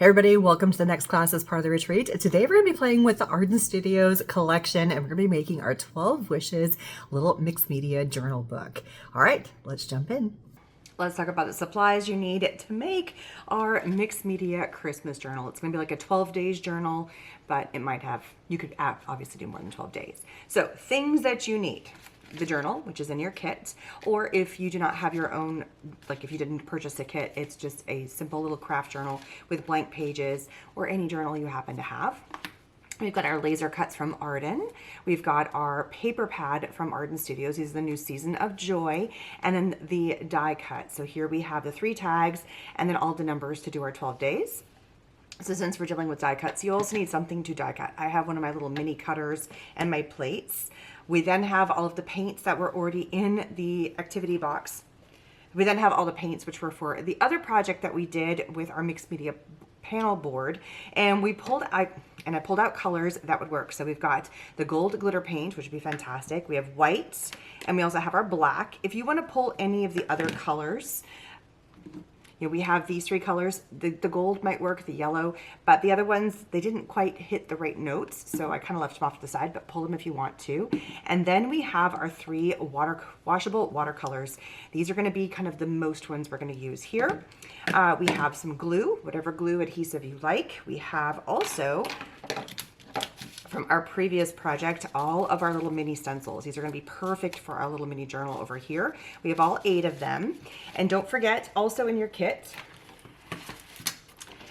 Hey everybody, welcome to the next class as part of the retreat. Today we're going to be playing with the Arden Studios collection and we're going to be making our 12 Wishes little mixed media journal book. All right, let's jump in. Let's talk about the supplies you need to make our mixed media Christmas journal. It's going to be like a 12 days journal, but it might have, you could obviously do more than 12 days. So things that you need. The journal, which is in your kit, or if you do not have your own, like if you didn't purchase a kit, it's just a simple little craft journal with blank pages or any journal you happen to have. We've got our laser cuts from Arden. We've got our paper pad from Arden Studios. These are the new Season of Joy. And then the die cut. So here we have the 3 tags and then all the numbers to do our 12 days. So since we're dealing with die cuts, you also need something to die cut. I have one of my little mini cutters and my plates. We then have all of the paints that were already in the activity box. We then have all the paints which were for the other project that we did with our mixed media panel board, and I pulled out colors that would work. So we've got the gold glitter paint, which would be fantastic. We have white, and we also have our black. If you want to pull any of the other colors, you know, we have these 3 colors. The gold might work, the yellow, but the other ones, they didn't quite hit the right notes, so I kind of left them off to the side, but pull them if you want to. And then we have our 3 washable watercolors. These are going to be kind of the most ones we're going to use here. We have some glue, whatever glue adhesive you like. We have also, from our previous project, all of our little mini stencils. These are going to be perfect for our little mini journal over here. We have all 8 of them. And don't forget, also in your kit,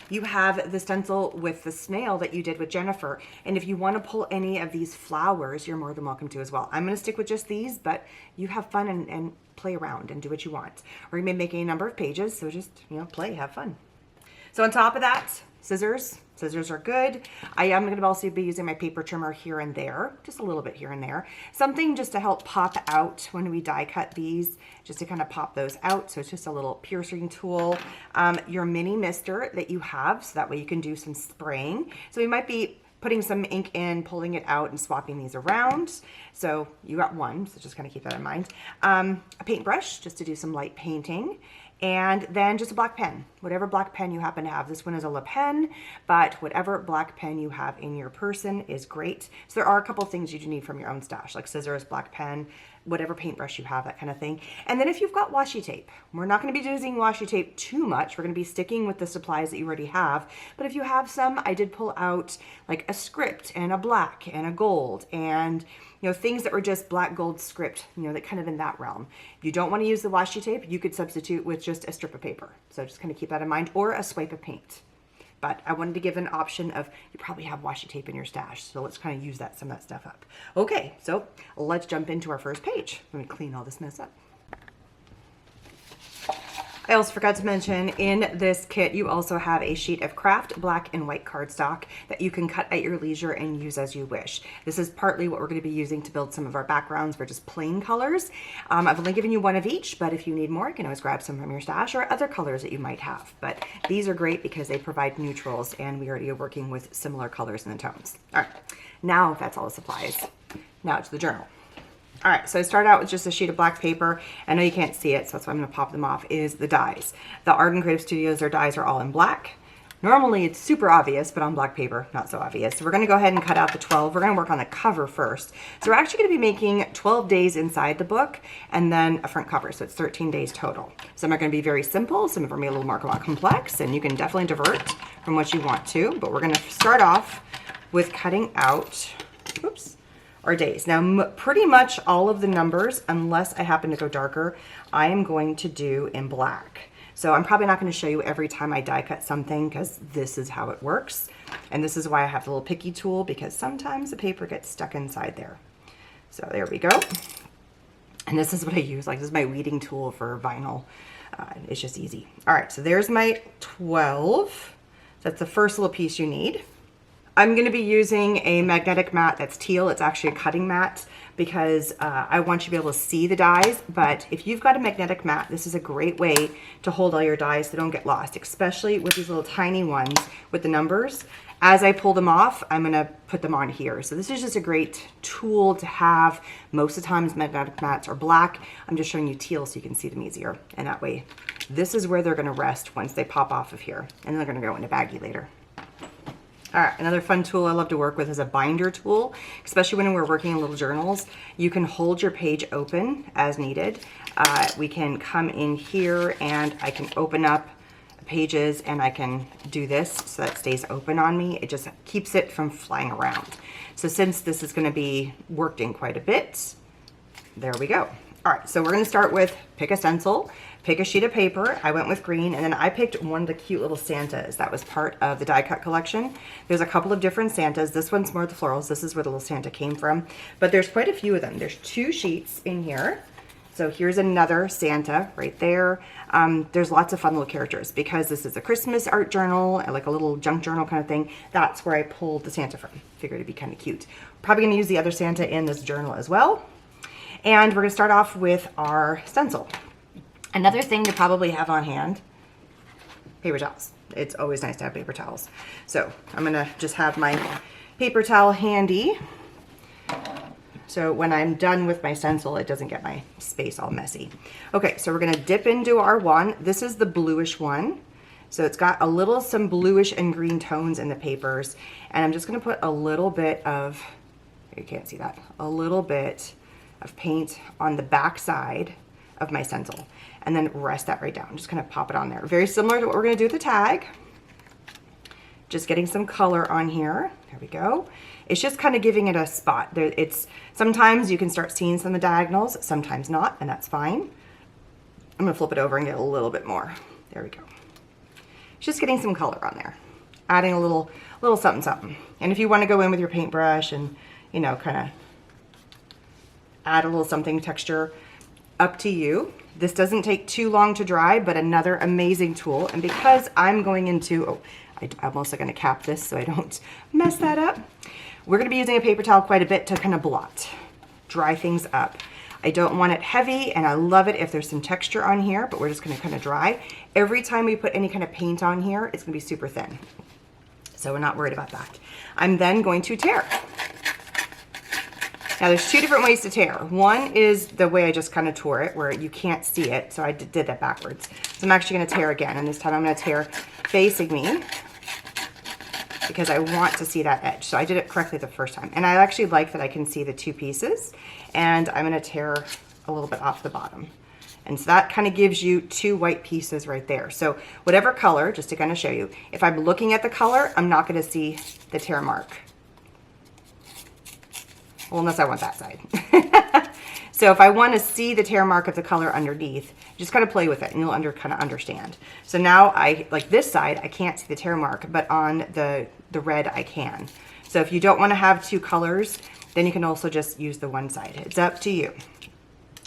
you have the stencil with the snail that you did with Jennifer. And if you want to pull any of these flowers, you're more than welcome to as well. I'm going to stick with just these, but you have fun and play around and do what you want. We're going to be making a number of pages, so just, play, have fun. So on top of that, scissors. Scissors are good. I am going to also be using my paper trimmer here and there, just a little bit here and there. Something just to help pop out when we die cut these, just to kind of pop those out. So it's just a little piercing tool. Your mini mister that you have, so that way you can do some spraying. So we might be putting some ink in, pulling it out, and swapping these around. So you got one, so just kind of keep that in mind. A paintbrush, just to do some light painting. And then just a black pen, whatever black pen you happen to have. This one is a Le Pen, but whatever black pen you have in your person is great. So there are a couple of things you do need from your own stash, like scissors, black pen, whatever paintbrush you have, that kind of thing. And then if you've got washi tape, we're not going to be using washi tape too much. We're going to be sticking with the supplies that you already have. But if you have some, I did pull out like a script and a black and a gold and things that were just black gold script, that kind of in that realm. If you don't want to use the washi tape, you could substitute with just a strip of paper. So just kind of keep that in mind, or a swipe of paint. But I wanted to give an option of, you probably have washi tape in your stash, so let's kind of use some of that stuff up. Okay, so let's jump into our first page. Let me clean all this mess up. I also forgot to mention, in this kit, you also have a sheet of craft black and white cardstock that you can cut at your leisure and use as you wish. This is partly what we're going to be using to build some of our backgrounds for just plain colors. I've only given you one of each, but if you need more, you can always grab some from your stash or other colors that you might have. But these are great because they provide neutrals, and we already are working with similar colors in the tones. All right, now that's all the supplies. Now to the journal. All right, so I start out with just a sheet of black paper. I know you can't see it, so that's why I'm gonna pop them off, is the dies. The Arden Creative Studios, their dies are all in black. Normally it's super obvious, but on black paper, not so obvious. So we're gonna go ahead and cut out the 12. We're gonna work on the cover first. So we're actually gonna be making 12 days inside the book and then a front cover, so it's 13 days total. Some are gonna be very simple, some of them are a little more complex, and you can definitely divert from what you want to, but we're gonna start off with cutting out, oops, our days. Now, pretty much all of the numbers, unless I happen to go darker, I am going to do in black. So I'm probably not going to show you every time I die cut something, because this is how it works. And this is why I have the little picky tool, because sometimes the paper gets stuck inside there. So there we go. And this is what I use. Like, this is my weeding tool for vinyl. It's just easy. All right, so there's my 12. That's the first little piece you need. I'm going to be using a magnetic mat that's teal. It's actually a cutting mat because I want you to be able to see the dies. But if you've got a magnetic mat, this is a great way to hold all your dies so they don't get lost, especially with these little tiny ones with the numbers. As I pull them off, I'm going to put them on here. So this is just a great tool to have. Most of the times magnetic mats are black. I'm just showing you teal so you can see them easier. And that way This is where they're gonna rest once they pop off of here. And then they're gonna go in a baggie later. All right, another fun tool I love to work with is a binder tool, especially when we're working in little journals. You can hold your page open as needed. We can come in here and I can open up pages and I can do this so that it stays open on me. It just keeps it from flying around. So since this is gonna be worked in quite a bit, there we go. All right, so we're gonna start with pick a stencil, pick a sheet of paper. I went with green, and then I picked one of the cute little Santas that was part of the die cut collection. There's a couple of different Santas. This one's more the florals. This is where the little Santa came from, but there's quite a few of them. There's 2 sheets in here. So here's another Santa right there. There's lots of fun little characters because this is a Christmas art journal, like a little junk journal kind of thing. That's where I pulled the Santa from. Figured it'd be kind of cute. Probably gonna use the other Santa in this journal as well. And we're gonna start off with our stencil. Another thing to probably have on hand, paper towels. It's always nice to have paper towels. So I'm gonna just have my paper towel handy. So when I'm done with my stencil, it doesn't get my space all messy. Okay, so we're gonna dip into our one. This is the bluish one. So it's got some bluish and green tones in the papers. And I'm just gonna put a little bit of, you can't see that, a little bit of paint on the back side of my stencil. And then rest that right down. Just kind of pop it on there. Very similar to what we're gonna do with the tag. Just getting some color on here. There we go. It's just kind of giving it a spot. Sometimes you can start seeing some of the diagonals, sometimes not, and that's fine. I'm gonna flip it over and get a little bit more. There we go. Just getting some color on there. Adding a little something, something. And if you wanna go in with your paintbrush and, you know, kind of add a little something texture, up to you. This doesn't take too long to dry, but another amazing tool. And because I'm going into, I'm also gonna cap this so I don't mess that up. We're gonna be using a paper towel quite a bit to kind of blot, dry things up. I don't want it heavy, and I love it if there's some texture on here, but we're just gonna kind of dry. Every time we put any kind of paint on here, it's gonna be super thin. So we're not worried about that. I'm then going to tear. Now there's 2 different ways to tear. One is the way I just kind of tore it, where you can't see it, so I did that backwards. So I'm actually gonna tear again, and this time I'm gonna tear facing me because I want to see that edge. So I did it correctly the first time. And I actually like that I can see the 2 pieces, and I'm gonna tear a little bit off the bottom. And so that kind of gives you 2 white pieces right there. So whatever color, just to kind of show you, if I'm looking at the color, I'm not gonna see the tear mark. Well, unless I want that side. So if I want to see the tear mark of the color underneath, just kind of play with it and you'll kind of understand. So now like this side, I can't see the tear mark, but on the red I can. So if you don't want to have 2 colors, then you can also just use the one side. It's up to you.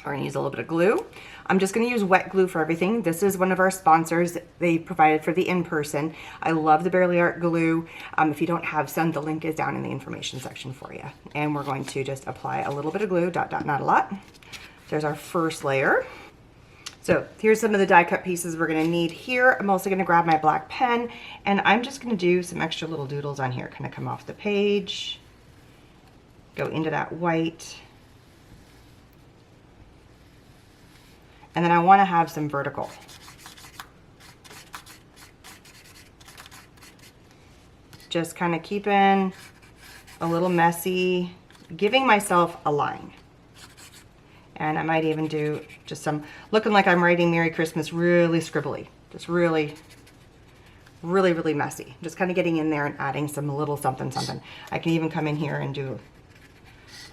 We're gonna use a little bit of glue. I'm just gonna use wet glue for everything. This is one of our sponsors. They provided for the in-person. I love the Barely Art glue. If you don't have some, the link is down in the information section for you. And we're going to just apply a little bit of glue, not a lot. There's our first layer. So here's some of the die cut pieces we're gonna need here. I'm also gonna grab my black pen, and I'm just gonna do some extra little doodles on here. Kind of come off the page, go into that white. And then I want to have some vertical. Just kind of keeping a little messy, giving myself a line. And I might even do just some, looking like I'm writing Merry Christmas, really scribbly. Just really, really, really messy. Just kind of getting in there and adding some little something, something. I can even come in here and do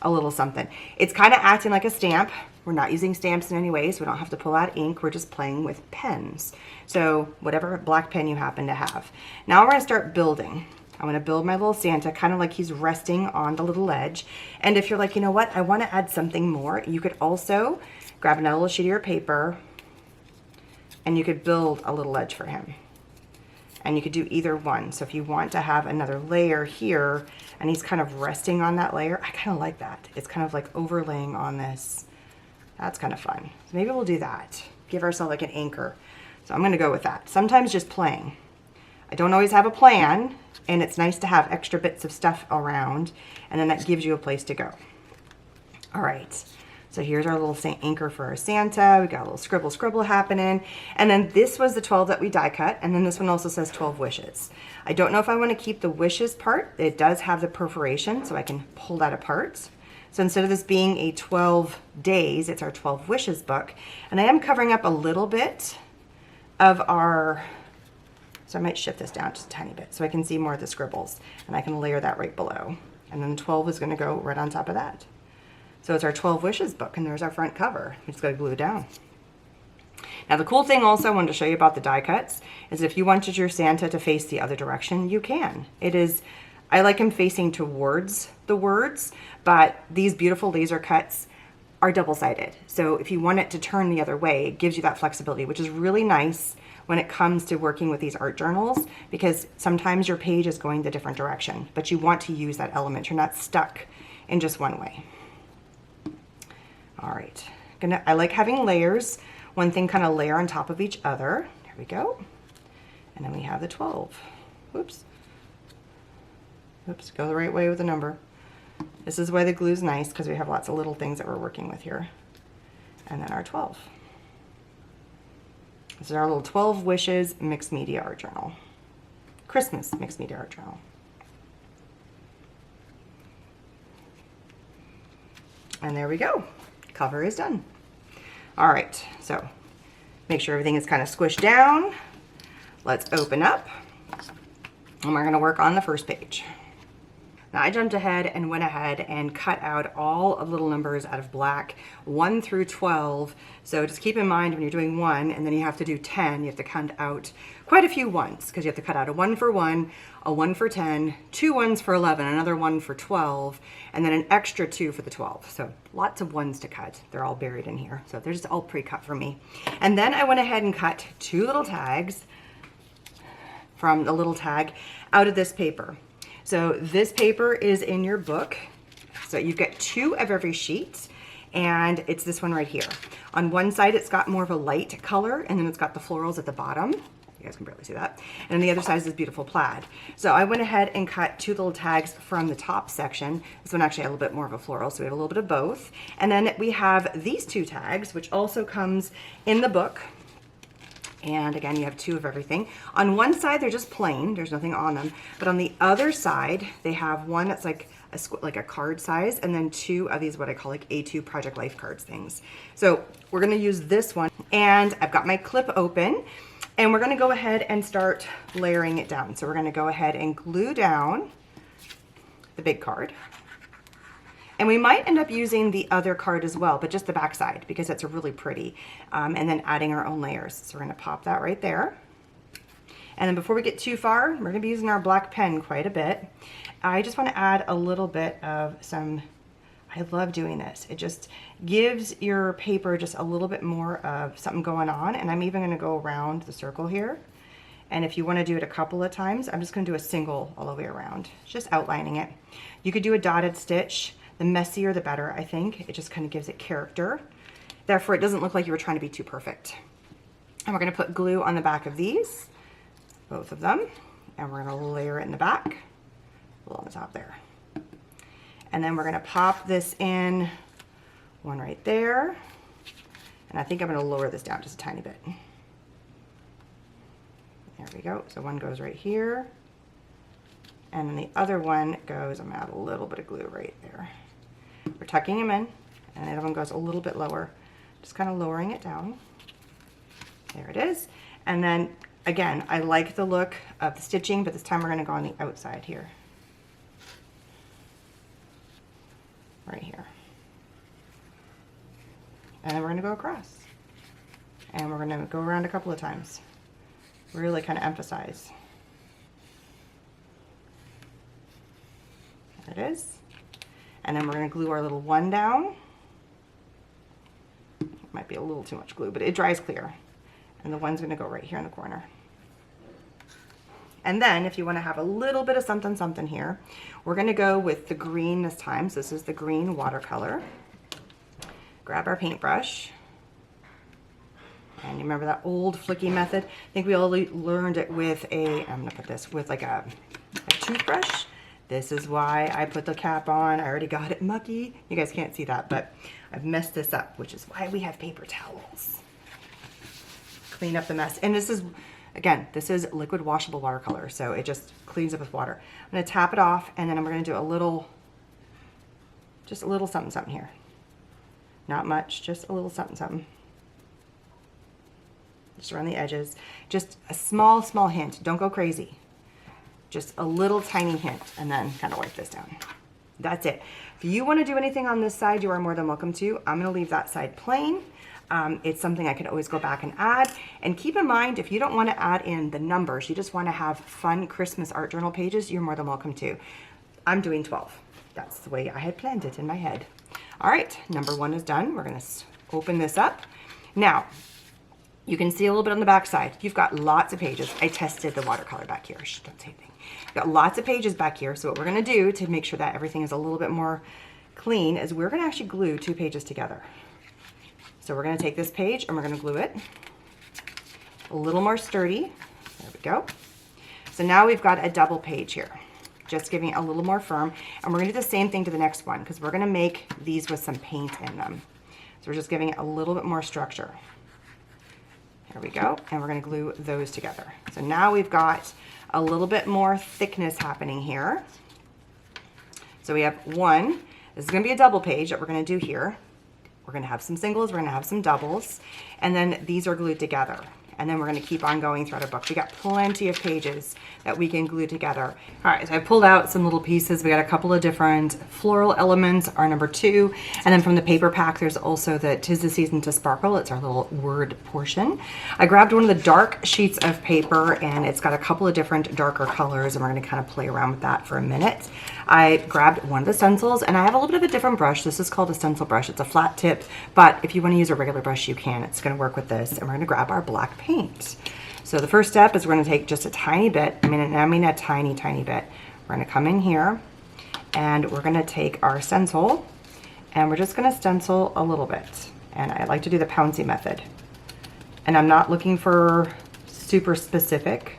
a little something. It's kind of acting like a stamp. We're not using stamps in any way, so we don't have to pull out ink. We're just playing with pens. So whatever black pen you happen to have. Now we're gonna start building. I'm gonna build my little Santa, kind of like he's resting on the little ledge. And if you're like, you know what, I wanna add something more, you could also grab another little sheet of your paper and you could build a little ledge for him. And you could do either one. So if you want to have another layer here and he's kind of resting on that layer, I kind of like that. It's kind of like overlaying on this. That's kind of fun. So maybe we'll do that. Give ourselves like an anchor. So I'm gonna go with that. Sometimes just playing. I don't always have a plan, and it's nice to have extra bits of stuff around, and then that gives you a place to go. All right, So here's our little anchor for our Santa. We got a little scribble scribble happening. And then this was the 12 that we die cut. And then this one also says 12 wishes. I don't know if I want to keep the wishes part. It does have the perforation, so I can pull that apart. So instead of this being a 12 days, it's our 12 wishes book. And I am covering up a little bit of our, so I might shift this down just a tiny bit so I can see more of the scribbles. And I can layer that right below. And then the 12 is going to go right on top of that. So it's our 12 wishes book, and there's our front cover. We just got to glue it down. Now the cool thing also I wanted to show you about the die cuts is if you wanted your Santa to face the other direction, you can. It is, I like him facing towards the words, but these beautiful laser cuts are double-sided. So if you want it to turn the other way, it gives you that flexibility, which is really nice when it comes to working with these art journals, because sometimes your page is going the different direction, but you want to use that element. You're not stuck in just one way. All right, I like having layers. One thing kind of layer on top of each other. There we go. And then we have the 12. Oops. Oops, go the right way with the number. This is why the glue is nice, because we have lots of little things that we're working with here. And then our 12. This is our little 12 Wishes Mixed Media Art Journal. Christmas Mixed Media Art Journal. And there we go. Cover is done. All right, so make sure everything is kind of squished down. Let's open up, and we're gonna work on the first page. Now I jumped ahead and went ahead and cut out all of little numbers out of black, 1 through 12. So just keep in mind when you're doing 1 and then you have to do 10, you have to count out quite a few ones, because you have to cut out a 1 for 1, a 1 for 10, 2 ones for 11, another 1 for 12, and then an extra 2 for the 12. So lots of ones to cut. They're all buried in here. So they're just all pre-cut for me. And then I went ahead and cut 2 little tags from the little tag out of this paper. So this paper is in your book. So you get 2 of every sheet, and it's this one right here. On one side, it's got more of a light color, and then it's got the florals at the bottom. You guys can barely see that. And on the other side is this beautiful plaid. So I went ahead and cut 2 little tags from the top section. This one actually had a little bit more of a floral, so we have a little bit of both. And then we have these 2 tags, which also comes in the book. And again, you have 2 of everything. On one side, they're just plain. There's nothing on them. But on the other side, they have one that's like a card size, and then 2 of these, what I call like A2 Project Life cards things. So we're going to use this one. And I've got my clip open. And we're going to go ahead and start layering it down. So we're going to go ahead and glue down the big card. And we might end up using the other card as well, but just the back side, because that's really pretty. And then adding our own layers. So we're going to pop that right there. And then before we get too far, we're going to be using our black pen quite a bit. I just want to add a little bit of some, I love doing this. It just gives your paper just a little bit more of something going on. And I'm even going to go around the circle here. And if you want to do it a couple of times, I'm just going to do a single all the way around, just outlining it. You could do a dotted stitch. The messier, the better, I think. It just kind of gives it character. Therefore, it doesn't look like you were trying to be too perfect. And we're going to put glue on the back of these, both of them. And we're going to layer it in the back, a little on the top there. And then we're going to pop this in, one right there. And I think I'm going to lower this down just a tiny bit. There we go. So one goes right here. And then the other one goes, I'm going to add a little bit of glue right there. We're tucking them in, and the other one goes a little bit lower. Just kind of lowering it down. There it is. And then, again, I like the look of the stitching, but this time we're going to go on the outside here. Right here. And then we're going to go across. And we're going to go around a couple of times. Really kind of emphasize. There it is. And then we're going to glue our little one down. It might be a little too much glue, but it dries clear. And the one's going to go right here in the corner. And then if you want to have a little bit of something something here, we're going to go with the green this time. So this is the green watercolor. Grab our paintbrush. And you remember that old flicky method? I think we all learned it with a, I'm going to put this with like a toothbrush. This is why I put the cap on. I already got it mucky. You guys can't see that, but I've messed this up, which is why we have paper towels. Clean up the mess. And this is, again, this is liquid washable watercolor, so it just cleans up with water. I'm gonna tap it off, and then I'm gonna do a little, just a little something, something here. Not much, just a little something, something. Just around the edges. Just a small, small hint. Don't go crazy. Just a little tiny hint, and then kind of wipe this down. That's it. If you want to do anything on this side, you are more than welcome to. I'm going to leave that side plain. It's something I can always go back and add. And keep in mind, if you don't want to add in the numbers, you just want to have fun Christmas art journal pages, you're more than welcome to. I'm doing 12. That's the way I had planned it in my head. All right, number 1 is done. We're going to open this up. Now, you can see a little bit on the back side. You've got lots of pages. I tested the watercolor back here. Shh, don't say anything. You've got lots of pages back here. So what we're going to do to make sure that everything is a little bit more clean is we're going to actually glue 2 pages together. So we're going to take this page and we're going to glue it a little more sturdy. There we go. So now we've got a double page here, just giving it a little more firm. And we're going to do the same thing to the next one because we're going to make these with some paint in them. So we're just giving it a little bit more structure. There we go. And we're going to glue those together. So now we've got a little bit more thickness happening here. So we have 1. This is going to be a double page that we're going to do here. We're going to have some singles, we're going to have some doubles, and then these are glued together. And then we're going to keep on going throughout our book. We got plenty of pages that we can glue together. All right, so I pulled out some little pieces. We got a couple of different floral elements, our number 2. And then from the paper pack, there's also the 'Tis the Season to Sparkle. It's our little word portion. I grabbed one of the dark sheets of paper, and it's got a couple of different darker colors, and we're going to kind of play around with that for a minute. I grabbed one of the stencils, and I have a little bit of a different brush. This is called a stencil brush. It's a flat tip, but if you want to use a regular brush, you can. It's going to work with this, and we're going to grab our black paint. So the first step is we're going to take just a tiny bit, I mean a tiny, tiny bit. We're going to come in here, and we're going to take our stencil, and we're just going to stencil a little bit. And I like to do the Pouncy method. And I'm not looking for super specific.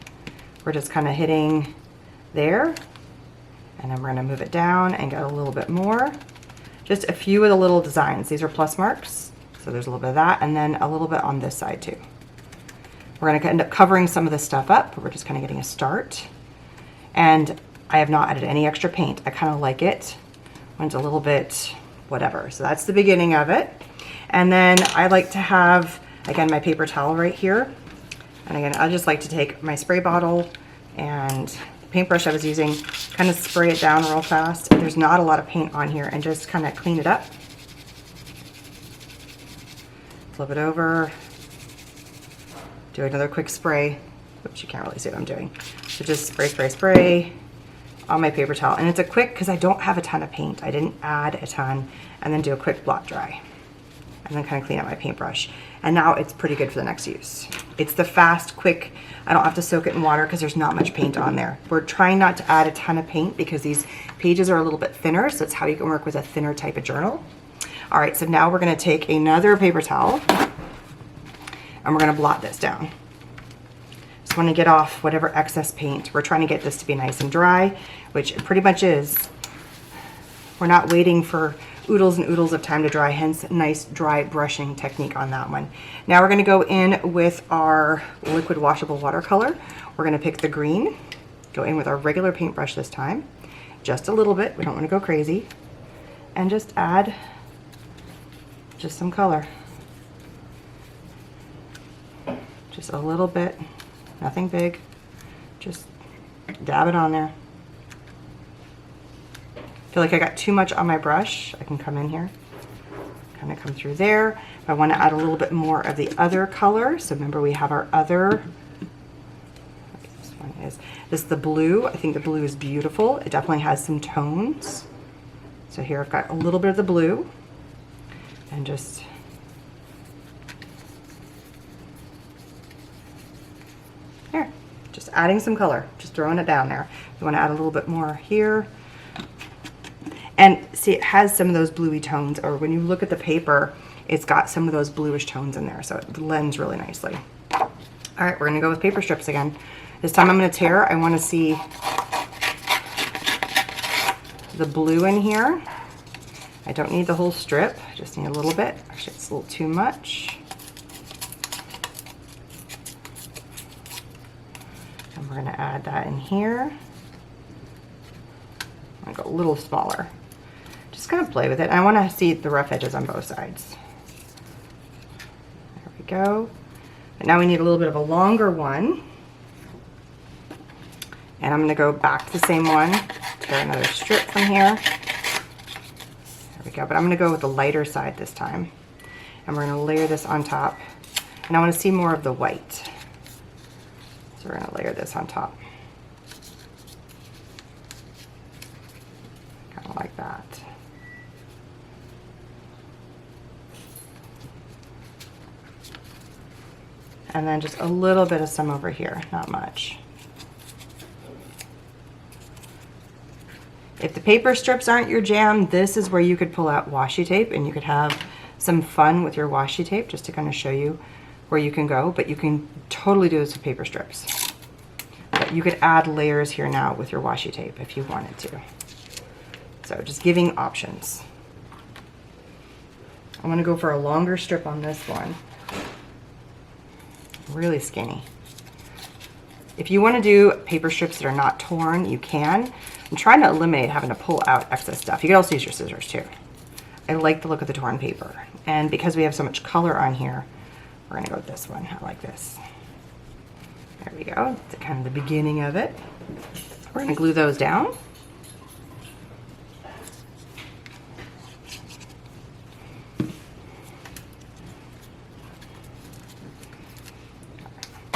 We're just kind of hitting there. And then we're going to move it down and get a little bit more. Just a few of the little designs. These are plus marks, so there's a little bit of that, and then a little bit on this side too. We're going to end up covering some of this stuff up, but we're just kind of getting a start. And I have not added any extra paint. I kind of like it when it's a little bit whatever. So that's the beginning of it. And then I like to have, again, my paper towel right here. And again, I just like to take my spray bottle and the paintbrush I was using, kind of spray it down real fast. There's not a lot of paint on here, and just kind of clean it up. Flip it over. Do another quick spray. Oops, you can't really see what I'm doing. So just spray, spray, spray on my paper towel. And it's a quick, because I don't have a ton of paint. I didn't add a ton. And then do a quick blot dry. And then kind of clean up my paintbrush. And now it's pretty good for the next use. It's the fast, quick, I don't have to soak it in water because there's not much paint on there. We're trying not to add a ton of paint because these pages are a little bit thinner, so that's how you can work with a thinner type of journal. All right, so now we're gonna take another paper towel and we're gonna blot this down. Just wanna get off whatever excess paint. We're trying to get this to be nice and dry, which it pretty much is. We're not waiting for oodles and oodles of time to dry, hence nice dry brushing technique on that one. Now we're going to go in with our liquid washable watercolor. We're going to pick the green, go in with our regular paintbrush this time, just a little bit, we don't want to go crazy, and just add just some color. Just a little bit, nothing big, just dab it on there. Feel like I got too much on my brush, I can come in here, kind of come through there. If I want to add a little bit more of the other color, so remember we have our other, this one is, this is the blue. I think the blue is beautiful. It definitely has some tones. So here I've got a little bit of the blue, and just here, just adding some color, just throwing it down there. You want to add a little bit more here. And see, it has some of those bluey tones, or when you look at the paper, it's got some of those bluish tones in there, so it blends really nicely. All right, we're gonna go with paper strips again. This time I'm gonna tear. I wanna see the blue in here. I don't need the whole strip, I just need a little bit. Actually, it's a little too much. And we're gonna add that in here. I'm gonna go a little smaller. Just kind of play with it. I wanna see the rough edges on both sides. There we go. And now we need a little bit of a longer one. And I'm gonna go back to the same one, tear another strip from here. There we go, but I'm gonna go with the lighter side this time. And we're gonna layer this on top. And I wanna see more of the white. So we're gonna layer this on top. Kind of like that. And then just a little bit of some over here, not much. If the paper strips aren't your jam, this is where you could pull out washi tape and you could have some fun with your washi tape, just to kind of show you where you can go, but you can totally do this with paper strips. But you could add layers here now with your washi tape if you wanted to. So just giving options. I'm gonna go for a longer strip on this one. Really skinny. If you want to do paper strips that are not torn, you can. I'm trying to eliminate having to pull out excess stuff. You can also use your scissors too. I like the look of the torn paper. And because we have so much color on here, we're gonna go with this one. I like this. There we go. It's kind of the beginning of it. We're gonna glue those down.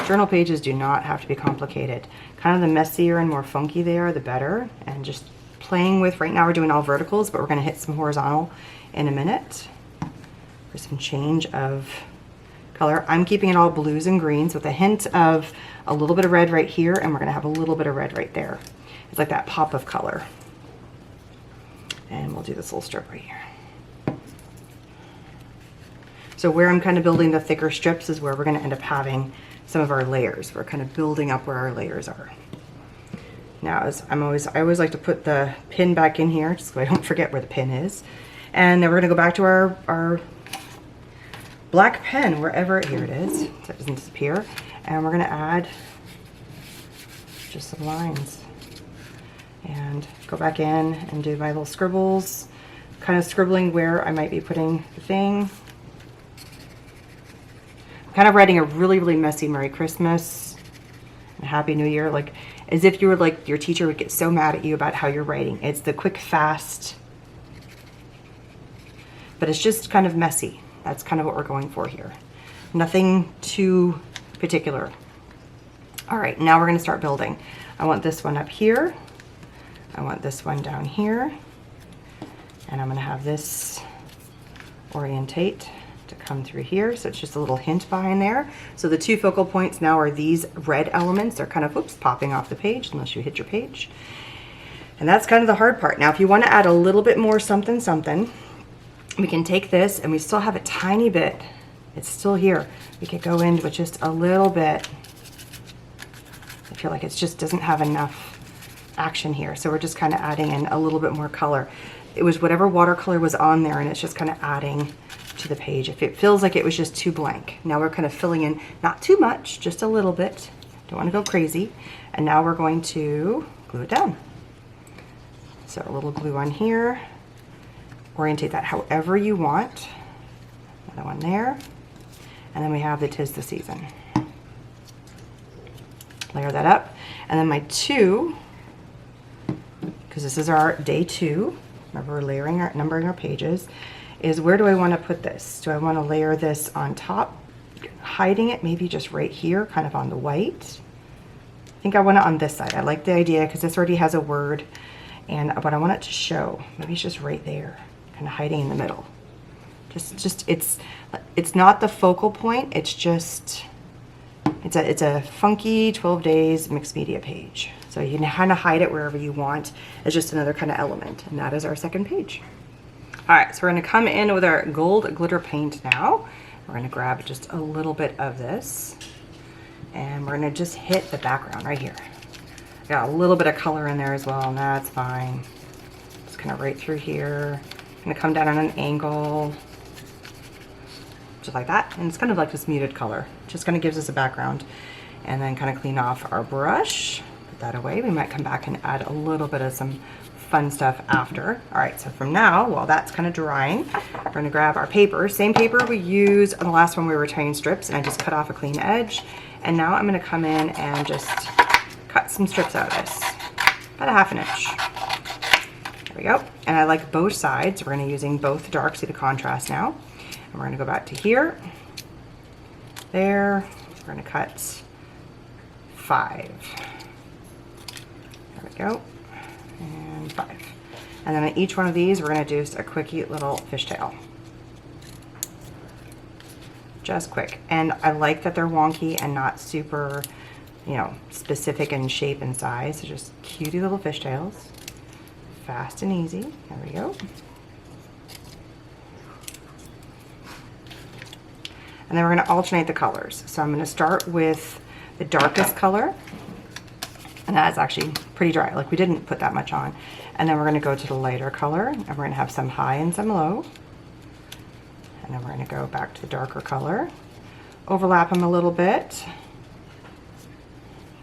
Journal pages do not have to be complicated. Kind of the messier and more funky they are, the better. And just playing with, right now we're doing all verticals, but we're gonna hit some horizontal in a minute for some change of color. I'm keeping it all blues and greens with a hint of a little bit of red right here, and we're gonna have a little bit of red right there. It's like that pop of color. And we'll do this little strip right here. So where I'm kind of building the thicker strips is where we're gonna end up having some of our layers. We're kind of building up where our layers are. Now, I always like to put the pin back in here, just so I don't forget where the pin is. And then we're gonna go back to our black pen, wherever, here it is, so it doesn't disappear. And we're gonna add just some lines. And go back in and do my little scribbles, kind of scribbling where I might be putting the thing. Kind of writing a really, really messy Merry Christmas and Happy New Year, like as if you were like your teacher would get so mad at you about how you're writing. It's the quick, fast, but it's just kind of messy. That's kind of what we're going for here. Nothing too particular. All right, now we're gonna start building. I want this one up here. I want this one down here. And I'm gonna have this orientate to come through here. So it's just a little hint behind there. So the two focal points now are these red elements. They're kind of, oops, popping off the page unless you hit your page. And that's kind of the hard part. Now, if you want to add a little bit more something, something, we can take this and we still have a tiny bit. It's still here. We could go in with just a little bit. I feel like it just doesn't have enough action here. So we're just kind of adding in a little bit more color. It was whatever watercolor was on there, and it's just kind of adding to the page. If it feels like it was just too blank, now we're kind of filling in, not too much, just a little bit. Don't want to go crazy. And now we're going to glue it down. So a little glue on here. Orientate that however you want. Another one there. And then we have the 'Tis the Season. Layer that up. And then my 2, because this is our day 2, remember we're layering our, numbering our pages, is where do I want to put this? Do I want to layer this on top, hiding it maybe just right here, kind of on the white? I think I want it on this side. I like the idea because this already has a word, but I want it to show. Maybe it's just right there, kind of hiding in the middle. It's not the focal point. It's just, it's a funky 12 days mixed media page. So you can kind of hide it wherever you want. It's just another kind of element, and that is our second page. All right, so we're gonna come in with our gold glitter paint now. We're gonna grab just a little bit of this, and we're gonna just hit the background right here. Got a little bit of color in there as well, and that's fine. kind of right through here. I'm gonna come down on an angle, just like that. And it's kind of like this muted color. Just kind of gives us a background. And then kind of clean off our brush, put that away. We might come back and add a little bit of some fun stuff after. All right, so from now, while that's kind of drying, we're gonna grab our paper. Same paper we used on the last one we were tying strips, and I just cut off a clean edge. And now I'm gonna come in and just cut some strips out of this, about a 1/2 inch. There we go. And I like both sides. We're gonna be using both dark, see the contrast now. And we're gonna go back to here, there. We're gonna cut 5. There we go. And 5. And then on each one of these, we're gonna do just a quickie little fishtail. Just quick. And I like that they're wonky and not super, you know, specific in shape and size. So just cutie little fishtails. Fast and easy. There we go. And then we're gonna alternate the colors. So I'm gonna start with the darkest color, and that's actually pretty dry, like we didn't put that much on. And then we're gonna go to the lighter color, and we're gonna have some high and some low. And then we're gonna go back to the darker color, overlap them a little bit.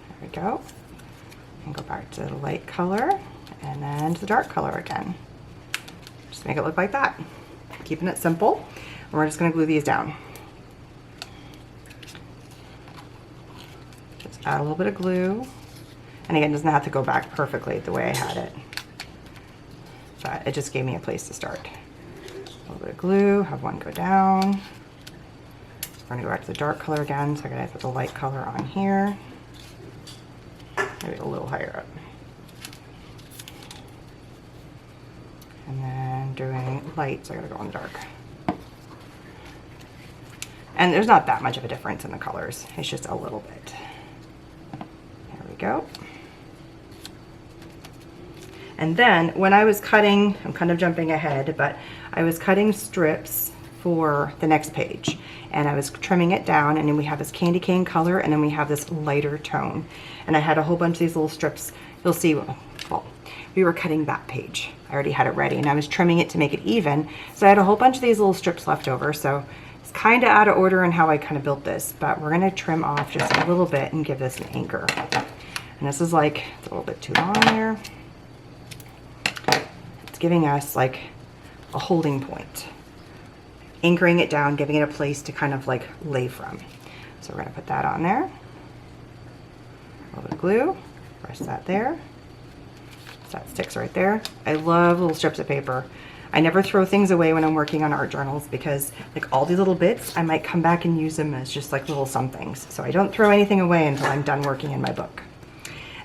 There we go. And go back to the light color, and then to the dark color again. Just make it look like that. Keeping it simple. And we're just gonna glue these down. Add a little bit of glue, and again, it doesn't have to go back perfectly the way I had it, but it just gave me a place to start. A little bit of glue, have one go down. We're gonna go back to the dark color again, so I gotta put the light color on here, maybe a little higher up. And then doing light, so I gotta go on the dark. And there's not that much of a difference in the colors, it's just a little bit. Go. And then when I was cutting, I'm kind of jumping ahead, but I was cutting strips for the next page, and I was trimming it down, and then we have this candy cane color, and then we have this lighter tone. And I had a whole bunch of these little strips. You'll see, well, we were cutting that page. I already had it ready, and I was trimming it to make it even. So I had a whole bunch of these little strips left over. So it's kind of out of order in how I kind of built this, but we're gonna trim off just a little bit and give this an anchor. And this is like, it's a little bit too long there. It's giving us like a holding point. Anchoring it down, giving it a place to kind of like lay from. So we're gonna put that on there. A little bit of glue, rest that there. So that sticks right there. I love little strips of paper. I never throw things away when I'm working on art journals because like all these little bits, I might come back and use them as just like little somethings. So I don't throw anything away until I'm done working in my book.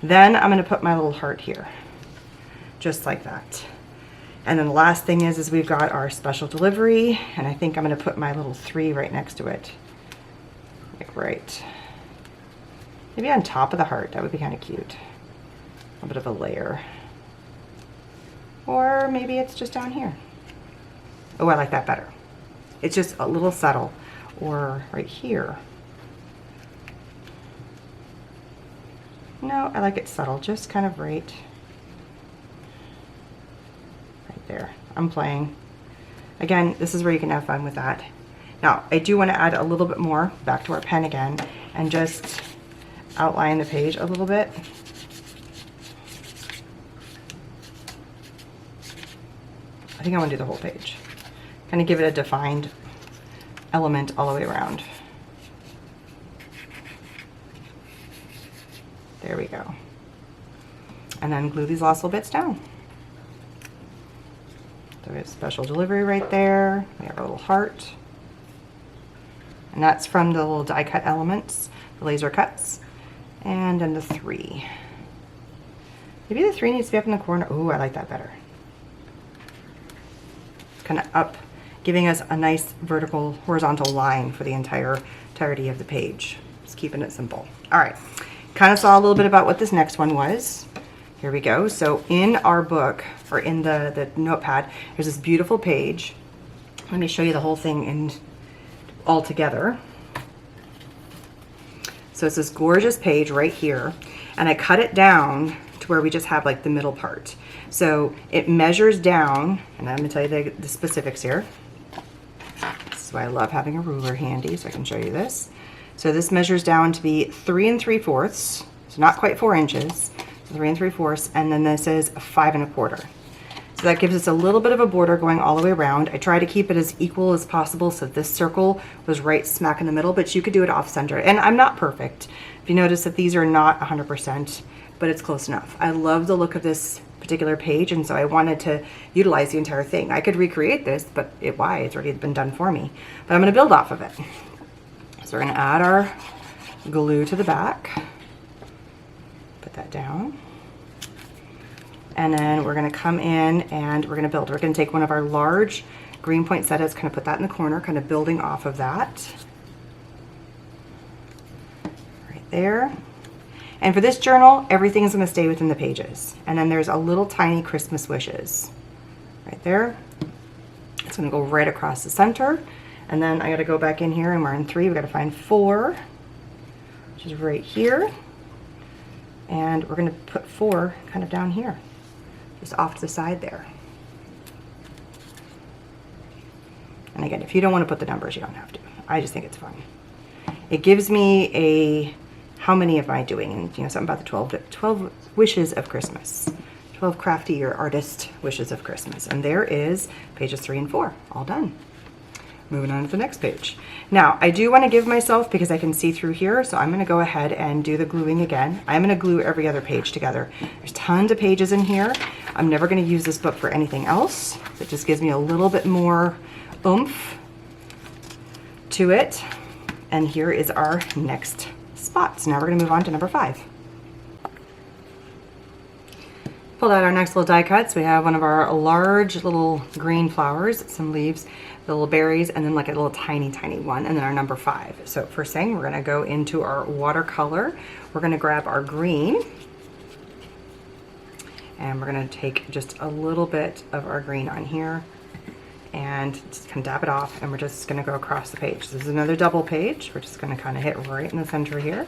Then I'm gonna put my little heart here, just like that. And then the last thing is we've got our special delivery, and I think I'm gonna put my little 3 right next to it. Like right, maybe on top of the heart, that would be kind of cute. A bit of a layer. Or maybe it's just down here. Oh, I like that better. It's just a little subtle. Or right here. No, I like it subtle, just kind of right there. I'm playing. Again, this is where you can have fun with that. Now, I do want to add a little bit more, back to our pen again, and just outline the page a little bit. I think I want to do the whole page. Kind of give it a defined element all the way around. There we go. And then glue these last little bits down. So we have special delivery right there. We have our little heart. And that's from the little die cut elements, the laser cuts. And then the 3. Maybe the 3 needs to be up in the corner. Ooh, I like that better. Kind of up, giving us a nice vertical, horizontal line for the entirety of the page. Just keeping it simple. All right. Kind of saw a little bit about what this next one was. Here we go. So in our book, or in the notepad, there's this beautiful page. Let me show you the whole thing in all together. So it's this gorgeous page right here, and I cut it down to to where we just have like the middle part. So it measures down, and I'm gonna tell you the specifics here. This is why I love having a ruler handy, so I can show you this. So this measures down to be 3 3/4, so not quite 4 inches, so 3 3/4, and then this is 5 1/4. So that gives us a little bit of a border going all the way around. I try to keep it as equal as possible, so this circle was right smack in the middle, but you could do it off center. And I'm not perfect. If you notice that these are not 100%, but it's close enough. I love the look of this particular page, and so I wanted to utilize the entire thing. I could recreate this, but why? It's already been done for me. But I'm gonna build off of it. So we're gonna add our glue to the back. Put that down. And then we're gonna come in and we're gonna build. We're gonna take one of our large green poinsettias, kind of put that in the corner, kind of building off of that. Right there. And for this journal, everything's gonna stay within the pages. And then there's a little tiny Christmas wishes right there. It's gonna go right across the center. And then I gotta go back in here and we're in 3, we gotta find 4, which is right here. And we're gonna put 4 kind of down here, just off to the side there. And again, if you don't want to put the numbers, you don't have to. I just think it's fun. It gives me a, how many am I doing? And you know, something about the 12 wishes of Christmas. 12 crafty or artist wishes of Christmas. And there is pages 3 and 4, all done. Moving on to the next page. Now, I do want to give myself, because I can see through here, so I'm going to go ahead and do the gluing again. I'm going to glue every other page together. There's tons of pages in here. I'm never going to use this book for anything else. It just gives me a little bit more oomph to it. And here is our next spot. So now we're going to move on to number 5. Pulled out our next little die cuts. We have one of our large little green flowers, some leaves, the little berries, and then like a little tiny one, and then our number 5. So first thing, we're gonna go into our watercolor. We're gonna grab our green, and we're gonna take just a little bit of our green on here, and just kind of dab it off, and we're just gonna go across the page. This is another double page. We're just gonna kind of hit right in the center here.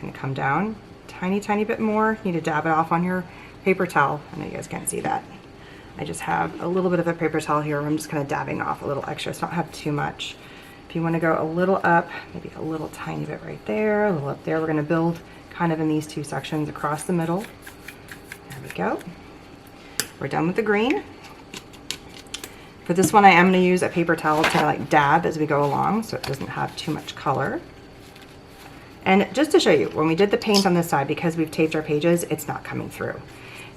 Gonna come down, tiny bit more. You need to dab it off on your paper towel. I know you guys can't see that. I just have a little bit of a paper towel here where I'm just kind of dabbing off a little extra, so I don't have too much. If you want to go a little up, maybe a little tiny bit right there, a little up there, we're going to build kind of in these 2 sections across the middle. There we go. We're done with the green. For this one, I am going to use a paper towel to like dab as we go along so it doesn't have too much color. And just to show you, when we did the paint on this side, because we've taped our pages, it's not coming through.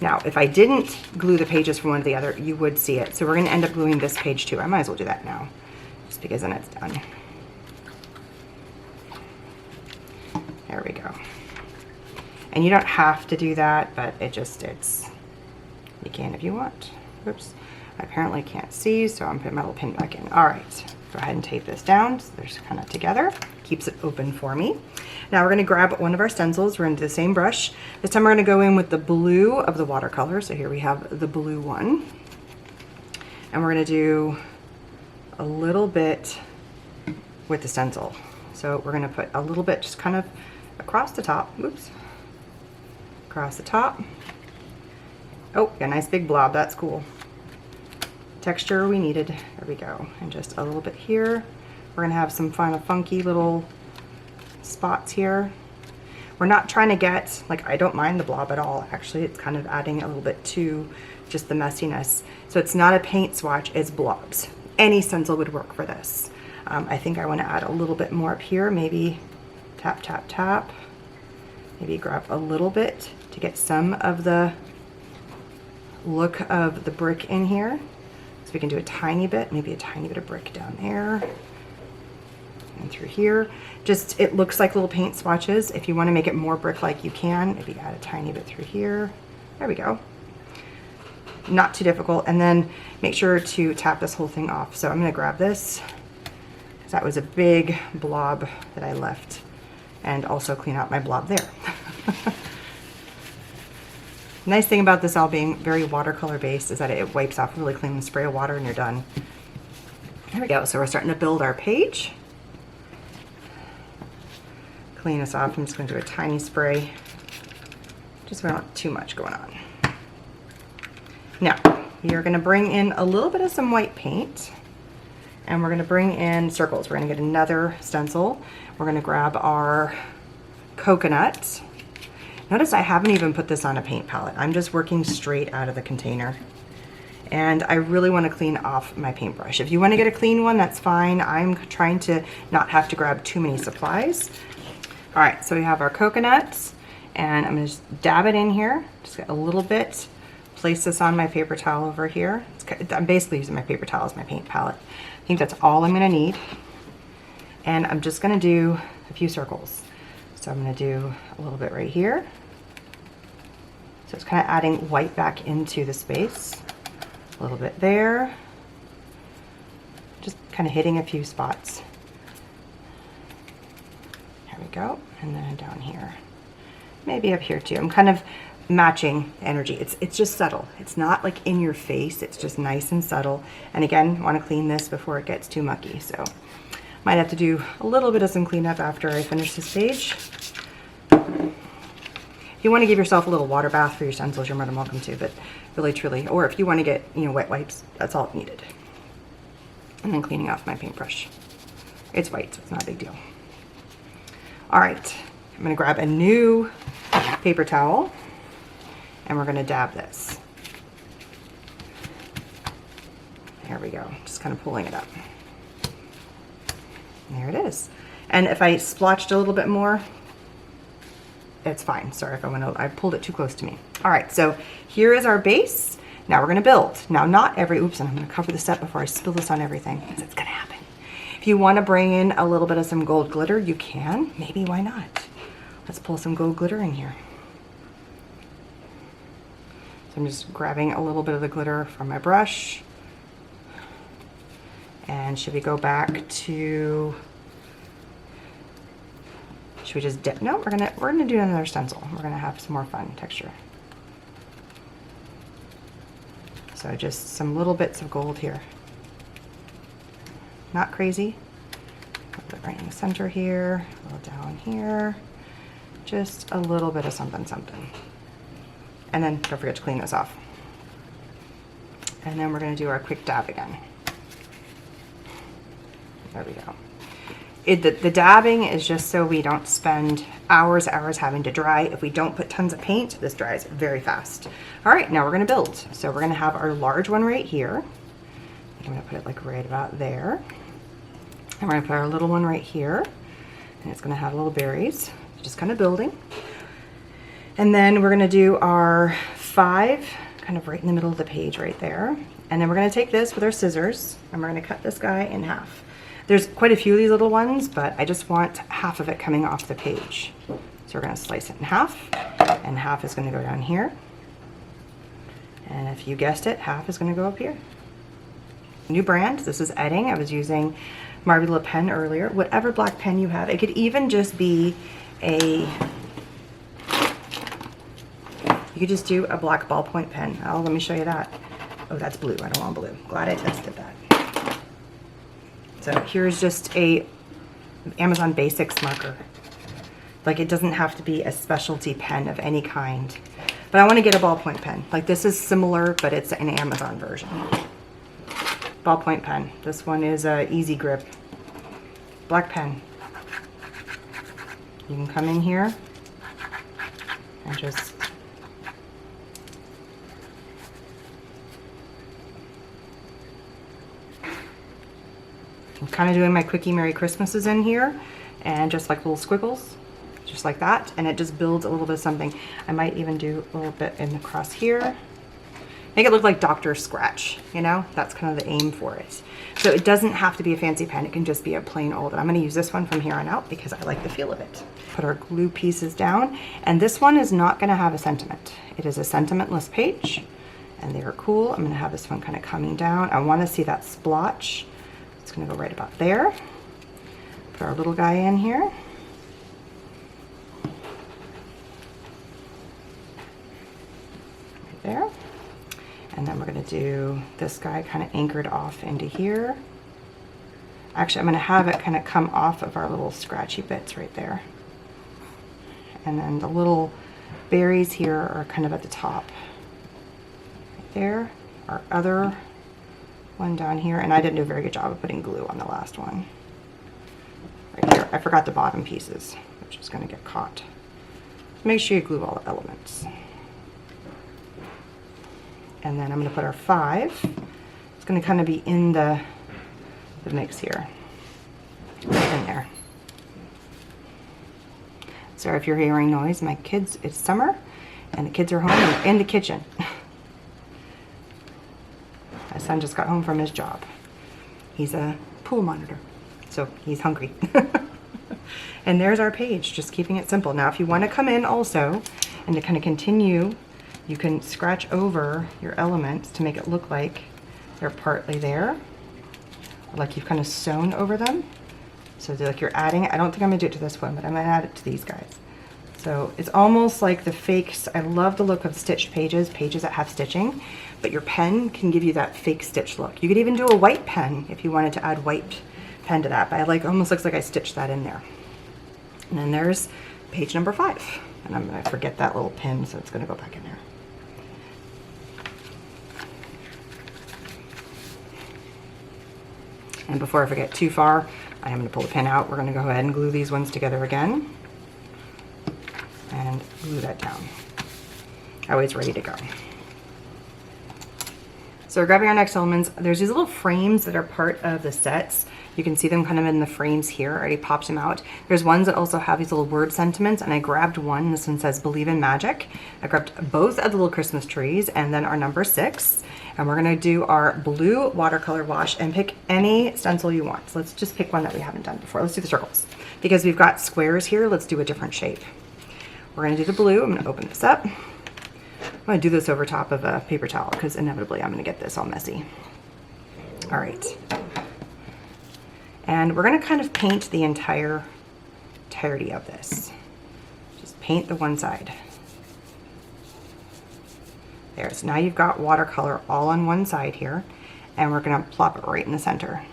Now, if I didn't glue the pages from one to the other, you would see it. So we're going to end up gluing this page too. I might as well do that now, just because then it's done. There we go. And you don't have to do that, but you can if you want. Oops, I apparently can't see, so I'm putting my little pin back in. All right, go ahead and tape this down so they're kind of together. Keeps it open for me. Now we're going to grab one of our stencils. We're going to do the same brush. This time we're going to go in with the blue of the watercolor. So here we have the blue one. And we're going to do a little bit with the stencil. So we're going to put a little bit just kind of across the top. Oops. Across the top. Oh, got a nice big blob. That's cool. Texture we needed. There we go. And just a little bit here. We're going to have some kind of funky little spots here. We're not trying to get, like, I don't mind the blob at all, actually. It's kind of adding a little bit to just the messiness. So it's not a paint swatch, it's blobs. Any stencil would work for this. I think I want to add a little bit more up here, maybe tap, tap, tap. Maybe grab a little bit to get some of the look of the brick in here. So we can do a tiny bit, maybe a tiny bit of brick down there. And through here, just it looks like little paint swatches. If you want to make it more brick-like, you can. Maybe add a tiny bit through here. There we go. Not too difficult. And then make sure to tap this whole thing off. So I'm going to grab this, because that was a big blob that I left, and also clean out my blob there. Nice thing about this all being very watercolor based is that it wipes off really clean with spray of water and you're done. There we go. So we're starting to build our page. Clean this off. I'm just going to do a tiny spray Just we don't want too much going on. Now, you're gonna bring in a little bit of some white paint, and we're gonna bring in circles. We're gonna get another stencil. We're gonna grab our coconut. Notice I haven't even put this on a paint palette. I'm just working straight out of the container. And I really want to clean off my paintbrush. If you want to get a clean one, that's fine. I'm trying to not have to grab too many supplies. All right, so we have our coconuts, and I'm gonna just dab it in here. Just get a little bit. Place this on my paper towel over here. I'm basically using my paper towel as my paint palette. I think that's all I'm gonna need. And I'm just gonna do a few circles. So I'm gonna do a little bit right here. So it's kind of adding white back into the space. A little bit there. Just kind of hitting a few spots. There we go. And then down here. Maybe up here too. I'm kind of matching energy. It's just subtle. It's not like in your face. It's just nice and subtle. And again, want to clean this before it gets too mucky. So might have to do a little bit of some cleanup after I finish this page. If you want to give yourself a little water bath for your stencils, you're more than welcome to, but really truly, or if you want to get, wet wipes, that's all needed. And then cleaning off my paintbrush. It's white, so it's not a big deal. All right, I'm gonna grab a new paper towel and we're gonna dab this. There we go, just kind of pulling it up. There it is. And if I splotched a little bit more, it's fine. Sorry if I pulled it too close to me. All right, so here is our base. Now we're gonna build. Now oops, and I'm gonna cover this up before I spill this on everything, because it's gonna happen. If you wanna bring in a little bit of some gold glitter, you can. Maybe, why not? Let's pull some gold glitter in here. So I'm just grabbing a little bit of the glitter from my brush. And should we go back to, should we just dip? No, we're gonna do another stencil. We're gonna have some more fun texture. So just some little bits of gold here. Not crazy. A little bit right in the center here, a little down here. Just a little bit of something, something. And then don't forget to clean this off. And then we're gonna do our quick dab again. There we go. The dabbing is just so we don't spend hours having to dry. If we don't put tons of paint, this dries very fast. All right, now we're gonna build. So we're gonna have our large one right here. I'm gonna put it like right about there. And we're gonna put our little one right here. And it's gonna have little berries, just kind of building. And then we're gonna do our 5, kind of right in the middle of the page right there. And then we're gonna take this with our scissors and we're gonna cut this guy in half. There's quite a few of these little ones, but I just want half of it coming off the page. So we're gonna slice it in half, and half is gonna go down here. And if you guessed it, half is gonna go up here. New brand, this is Edding. I was using Marvula pen earlier. Whatever black pen you have, it could even just be you could just do a black ballpoint pen. Oh, let me show you that. Oh, that's blue, I don't want blue. Glad I tested that. So here's just a Amazon Basics marker. Like, it doesn't have to be a specialty pen of any kind. But I want to get a ballpoint pen. Like, this is similar, but it's an Amazon version. Ballpoint pen. This one is a Easy Grip. Black pen. You can come in here and just I'm kind of doing my quickie Merry Christmases in here, and just like little squiggles, just like that, and it just builds a little bit of something. I might even do a little bit in across here. Make it look like Dr. Scratch, That's kind of the aim for it. So it doesn't have to be a fancy pen, it can just be a plain old, and I'm gonna use this one from here on out because I like the feel of it. Put our glue pieces down, and this one is not gonna have a sentiment. It is a sentimentless page, and they are cool. I'm gonna have this one kind of coming down. I wanna see that splotch. It's gonna go right about there. Put our little guy in here. Right there. And then we're gonna do this guy kind of anchored off into here. Actually, I'm gonna have it kind of come off of our little scratchy bits right there. And then the little berries here are kind of at the top. Right there. Our other one down here, and I didn't do a very good job of putting glue on the last one. Right here. I forgot the bottom pieces, which is going to get caught. Make sure you glue all the elements. And then I'm going to put our 5. It's going to kind of be in the mix here. Right in there. Sorry if you're hearing noise. My kids, it's summer, and the kids are home and in the kitchen. My son just got home from his job. He's a pool monitor, so he's hungry. And there's our page, just keeping it simple. Now, if you want to come in also and to kind of continue, you can scratch over your elements to make it look like they're partly there, or like you've kind of sewn over them. So like you're adding it. I don't think I'm going to do it to this one, but I'm going to add it to these guys. So it's almost like the fakes. I love the look of stitched pages that have stitching, but your pen can give you that fake stitch look. You could even do a white pen if you wanted to add white pen to that, but I like, almost looks like I stitched that in there. And then there's page number 5. And I'm going to forget that little pin, so it's going to go back in there. And before I forget too far, I am going to pull the pin out. We're going to go ahead and glue these ones together again. And glue that down. That way it's ready to go. So we're grabbing our next elements. There's these little frames that are part of the sets. You can see them kind of in the frames here. I already popped them out. There's ones that also have these little word sentiments, and I grabbed one. This one says "Believe in Magic." I grabbed both of the little Christmas trees and then our number 6. And we're gonna do our blue watercolor wash and pick any stencil you want. So let's just pick one that we haven't done before. Let's do the circles. Because we've got squares here, let's do a different shape. We're gonna do the blue. I'm gonna open this up. I'm gonna do this over top of a paper towel because inevitably I'm gonna get this all messy. All right. And we're gonna kind of paint the entirety of this. Just paint the one side. There, so now you've got watercolor all on one side here, and we're gonna plop it right in the center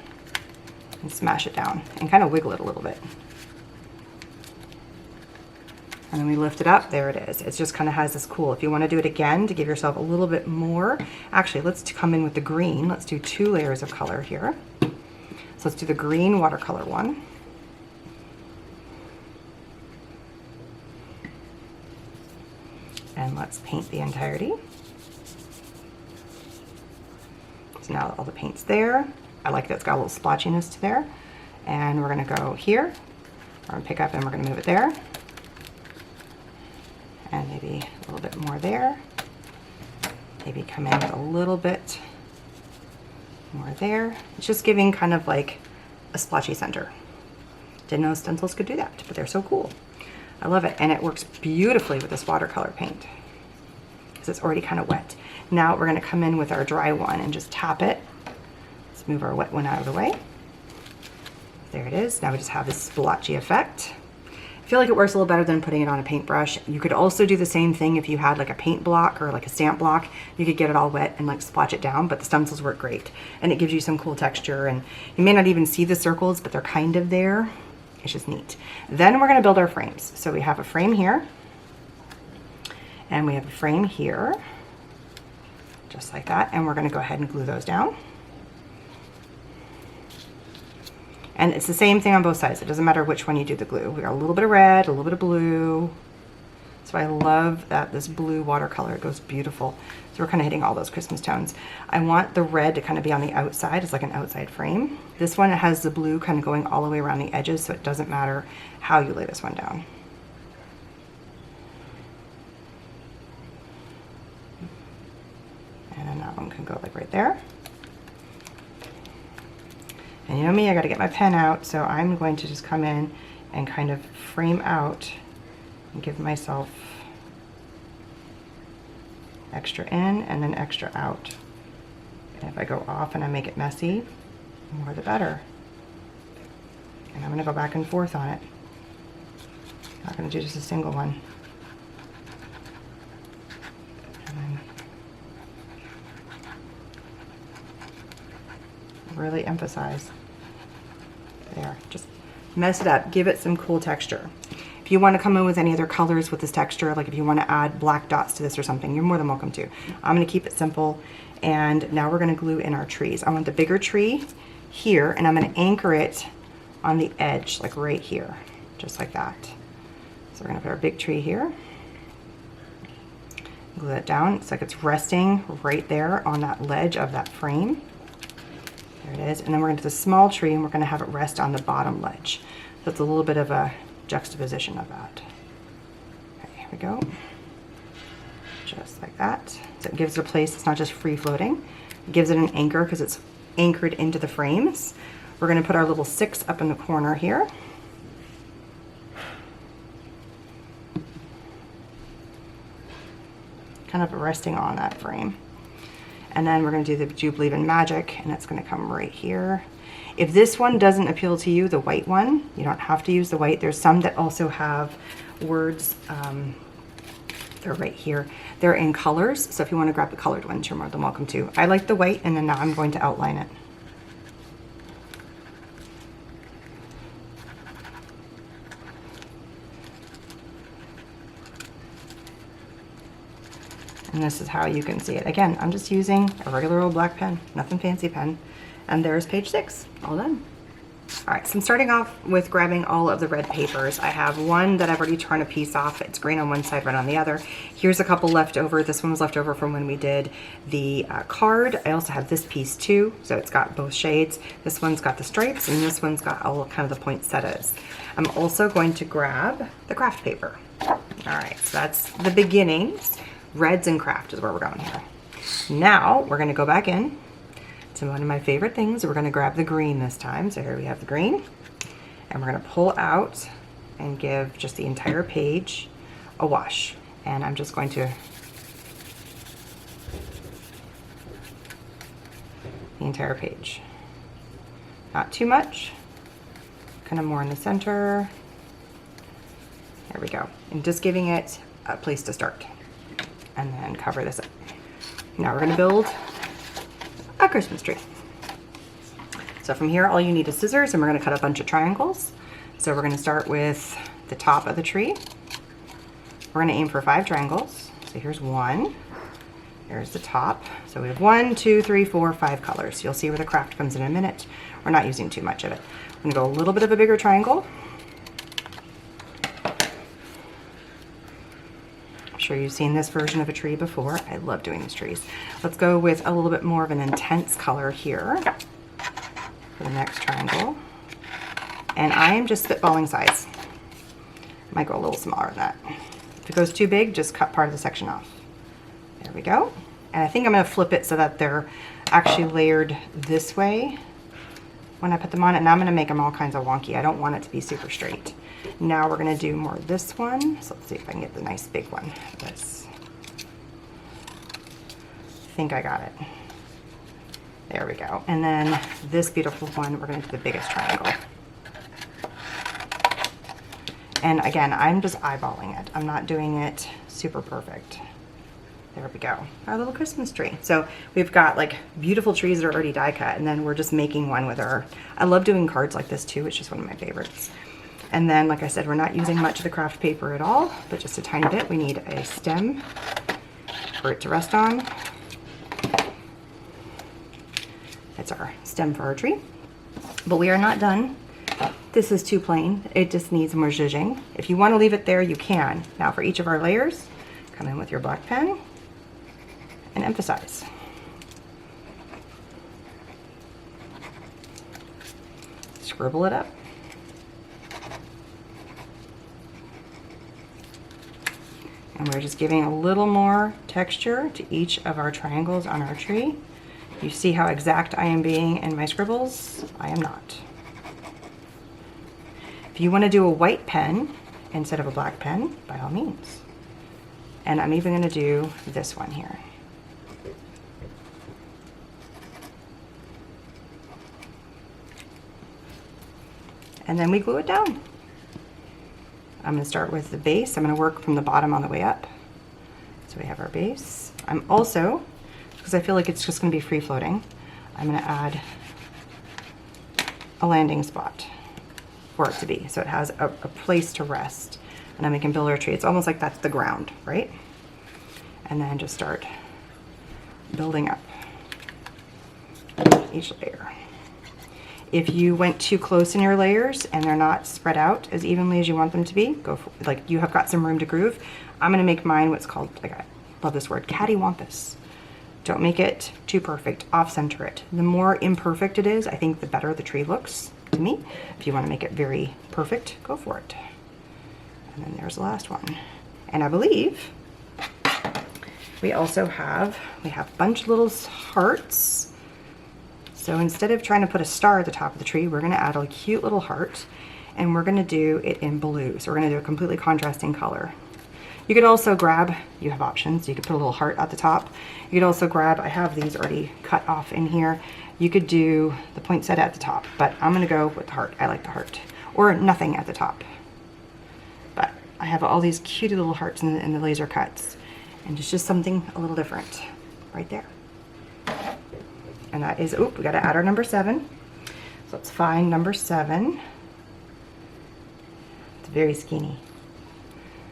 and smash it down and kind of wiggle it a little bit. And then we lift it up, there it is. It just kind of has this cool, if you want to do it again to give yourself a little bit more, actually let's come in with the green. Let's do 2 layers of color here. So let's do the green watercolor one. And let's paint the entirety. So now all the paint's there. I like that it's got a little splotchiness to there. And we're gonna go here. We're gonna pick up and we're gonna move it there. And maybe a little bit more there. Maybe come in with a little bit more there. It's just giving kind of like a splotchy center. Didn't know stencils could do that, but they're so cool. I love it, and it works beautifully with this watercolor paint because it's already kind of wet. Now we're gonna come in with our dry one and just tap it. Let's move our wet one out of the way. There it is. Now we just have this splotchy effect. I feel like it works a little better than putting it on a paintbrush. You could also do the same thing if you had like a paint block or like a stamp block. You could get it all wet and like splotch it down, but the stencils work great. And it gives you some cool texture, and you may not even see the circles, but they're kind of there. It's just neat. Then we're gonna build our frames. So we have a frame here, and we have a frame here, just like that. And we're gonna go ahead and glue those down. And it's the same thing on both sides. It doesn't matter which one you do the glue. We got a little bit of red, a little bit of blue. So I love that this blue watercolor, it goes beautiful. So we're kind of hitting all those Christmas tones. I want the red to kind of be on the outside. It's like an outside frame. This one has the blue kind of going all the way around the edges, so it doesn't matter how you lay this one down. And then that one can go like right there. And you know me, I gotta get my pen out, so I'm going to just come in and kind of frame out and give myself extra in and then extra out. And if I go off and I make it messy, the more the better. And I'm gonna go back and forth on it. I'm not gonna do just a single one. And then really emphasize. There, just mess it up, give it some cool texture. If If you want to come in with any other colors with this texture, like if you want to add black dots to this or something, you're more than welcome to. I'm going to keep it simple. And now we're going to glue in our trees. I want the bigger tree here, and I'm going to anchor it on the edge, like right here, just like that. So we're going to put our big tree here. Glue that down. It's like it's resting right there on that ledge of that frame. There it is. And then we're going to do the small tree, and we're going to have it rest on the bottom ledge. So it's a little bit of a juxtaposition of that. Okay, here we go. Just like that. So it gives it a place. It's not just free floating. It gives it an anchor because it's anchored into the frames. We're going to put our little 6 up in the corner here. Kind of resting on that frame. And then we're going to do the Do You Believe in Magic, and it's going to come right here. If this one doesn't appeal to you, the white one, you don't have to use the white. There's some that also have words. They're right here. They're in colors, so if you want to grab the colored ones, you're more than welcome to. I like the white, and then now I'm going to outline it. And this is how you can see it. Again, I'm just using a regular old black pen, nothing fancy pen. And there's page 6, all done. All right, so I'm starting off with grabbing all of the red papers. I have one that I've already torn a piece off. It's green on one side, red on the other. Here's a couple left over. This one was left over from when we did the card. I also have this piece too, so it's got both shades. This one's got the stripes, and this one's got all kind of the poinsettias. I'm also going to grab the craft paper. All right, so that's the beginnings. Reds and craft is where we're going here. Now we're going to go back in to one of my favorite things. We're going to grab the green this time. So here we have the green, and we're going to pull out and give just the entire page a wash. And I'm just going to the entire page. Not too much, kind of more in the center. There we go. And just giving it a place to start. And then cover this up. Now we're going to build a Christmas tree. So from here, all you need is scissors, and we're going to cut a bunch of triangles. So we're going to start with the top of the tree. We're going to aim for 5 triangles. So here's 1. Here's the top. So we have 1, 2, 3, 4, 5 colors. You'll see where the craft comes in a minute. We're not using too much of it. I'm going to go a little bit of a bigger triangle. Sure you've seen this version of a tree before. I love doing these trees. Let's go with a little bit more of an intense color here for the next triangle. And I am just spitballing size. Might go a little smaller than that. If it goes too big, just cut part of the section off. There we go. And I think I'm going to flip it so that they're actually layered this way when I put them on. And I'm going to make them all kinds of wonky. I don't want it to be super straight. Now we're going to do more of this one. So let's see if I can get the nice big one. This. I think I got it. There we go. And then this beautiful one, we're going to do the biggest triangle. And again, I'm just eyeballing it. I'm not doing it super perfect. There we go. Our little Christmas tree. So we've got like beautiful trees that are already die cut, and then we're just making one with our, I love doing cards like this too. It's just one of my favorites. And then, like I said, we're not using much of the craft paper at all, but just a tiny bit. We need a stem for it to rest on. That's our stem for our tree. But we are not done. This is too plain. It just needs more zhuzhing. If you want to leave it there, you can. Now for each of our layers, come in with your black pen and emphasize. Scribble it up. And we're just giving a little more texture to each of our triangles on our tree. You see how exact I am being in my scribbles? I am not. If you want to do a white pen instead of a black pen, by all means. And I'm even going to do this one here. And then we glue it down. I'm going to start with the base. I'm going to work from the bottom on the way up. So we have our base. I'm also, because I feel like it's just going to be free floating, I'm going to add a landing spot for it to be. So it has a place to rest. And then we can build our tree. It's almost like that's the ground, right? And then just start building up each layer. If you went too close in your layers and they're not spread out as evenly as you want them to be, go for, like you have got some room to groove. I'm gonna make mine what's called, like I love this word, cattywampus. Don't make it too perfect, off-center it. The more imperfect it is, I think the better the tree looks to me. If you wanna make it very perfect, go for it. And then there's the last one. And I believe we also have, a bunch of little hearts. So instead of trying to put a star at the top of the tree, we're gonna add a cute little heart, and we're gonna do it in blue. So we're gonna do a completely contrasting color. You could also grab, you have options. You could put a little heart at the top. You could also grab, I have these already cut off in here. You could do the poinsettia at the top, but I'm gonna go with the heart. I like the heart. Or nothing at the top. But I have all these cute little hearts in the laser cuts. And it's just something a little different right there. And that is, we gotta add our number 7. So let's find number 7. It's very skinny.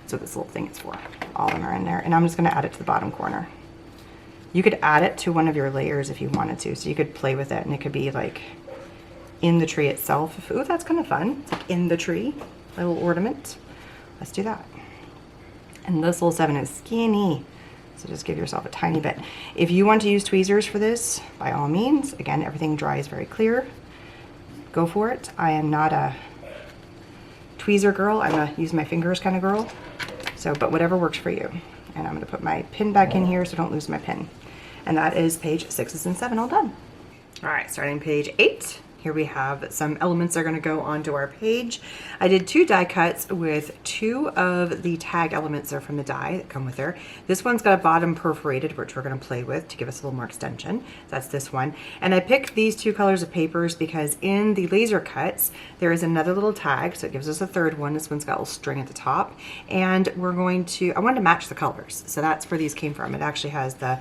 That's what this little thing is for. All of them are in there. And I'm just gonna add it to the bottom corner. You could add it to one of your layers if you wanted to. So you could play with it and it could be like in the tree itself. Ooh, that's kind of fun. It's like in the tree, a little ornament. Let's do that. And this little 7 is skinny. So just give yourself a tiny bit. If you want to use tweezers for this, by all means, again, everything dries very clear. Go for it. I am not a tweezer girl. I'm a use my fingers kind of girl. So, but whatever works for you. And I'm gonna put my pin back in here so don't lose my pin. And that is page 6 and 7 all done. All right, starting page 8. Here we have some elements that are going to go onto our page. I did 2 die cuts with 2 of the tag elements that are from the die that come with her. This one's got a bottom perforated, which we're going to play with to give us a little more extension. That's this one. And I picked these 2 colors of papers because in the laser cuts, there is another little tag. So it gives us a 3rd one. This one's got a little string at the top. And we're going to, I wanted to match the colors. So that's where these came from. It actually has the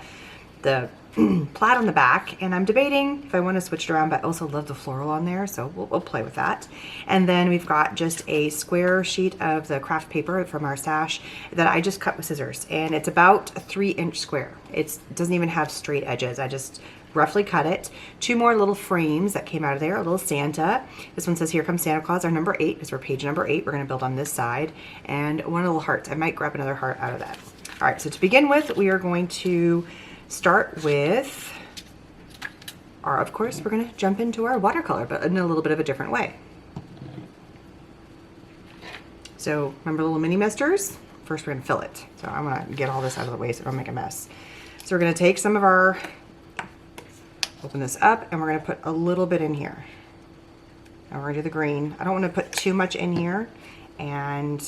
plaid on the back, and I'm debating if I want to switch it around, but I also love the floral on there, so we'll play with that. And then we've got just a square sheet of the craft paper from our stash that I just cut with scissors, and it's about a 3-inch square. It doesn't even have straight edges. I just roughly cut it. 2 more little frames that came out of there, a little Santa. This one says, "Here comes Santa Claus," our number 8, because we're page number 8. We're going to build on this side, and 1 little heart. I might grab another heart out of that. All right, so to begin with, we are going to start with our, of course, we're going to jump into our watercolor, but in a little bit of a different way. So remember little mini misters? First we're going to fill it. So I'm going to get all this out of the way so I don't make a mess. So we're going to take some of our, open this up, and we're going to put a little bit in here. And we're going to do the green. I don't want to put too much in here, and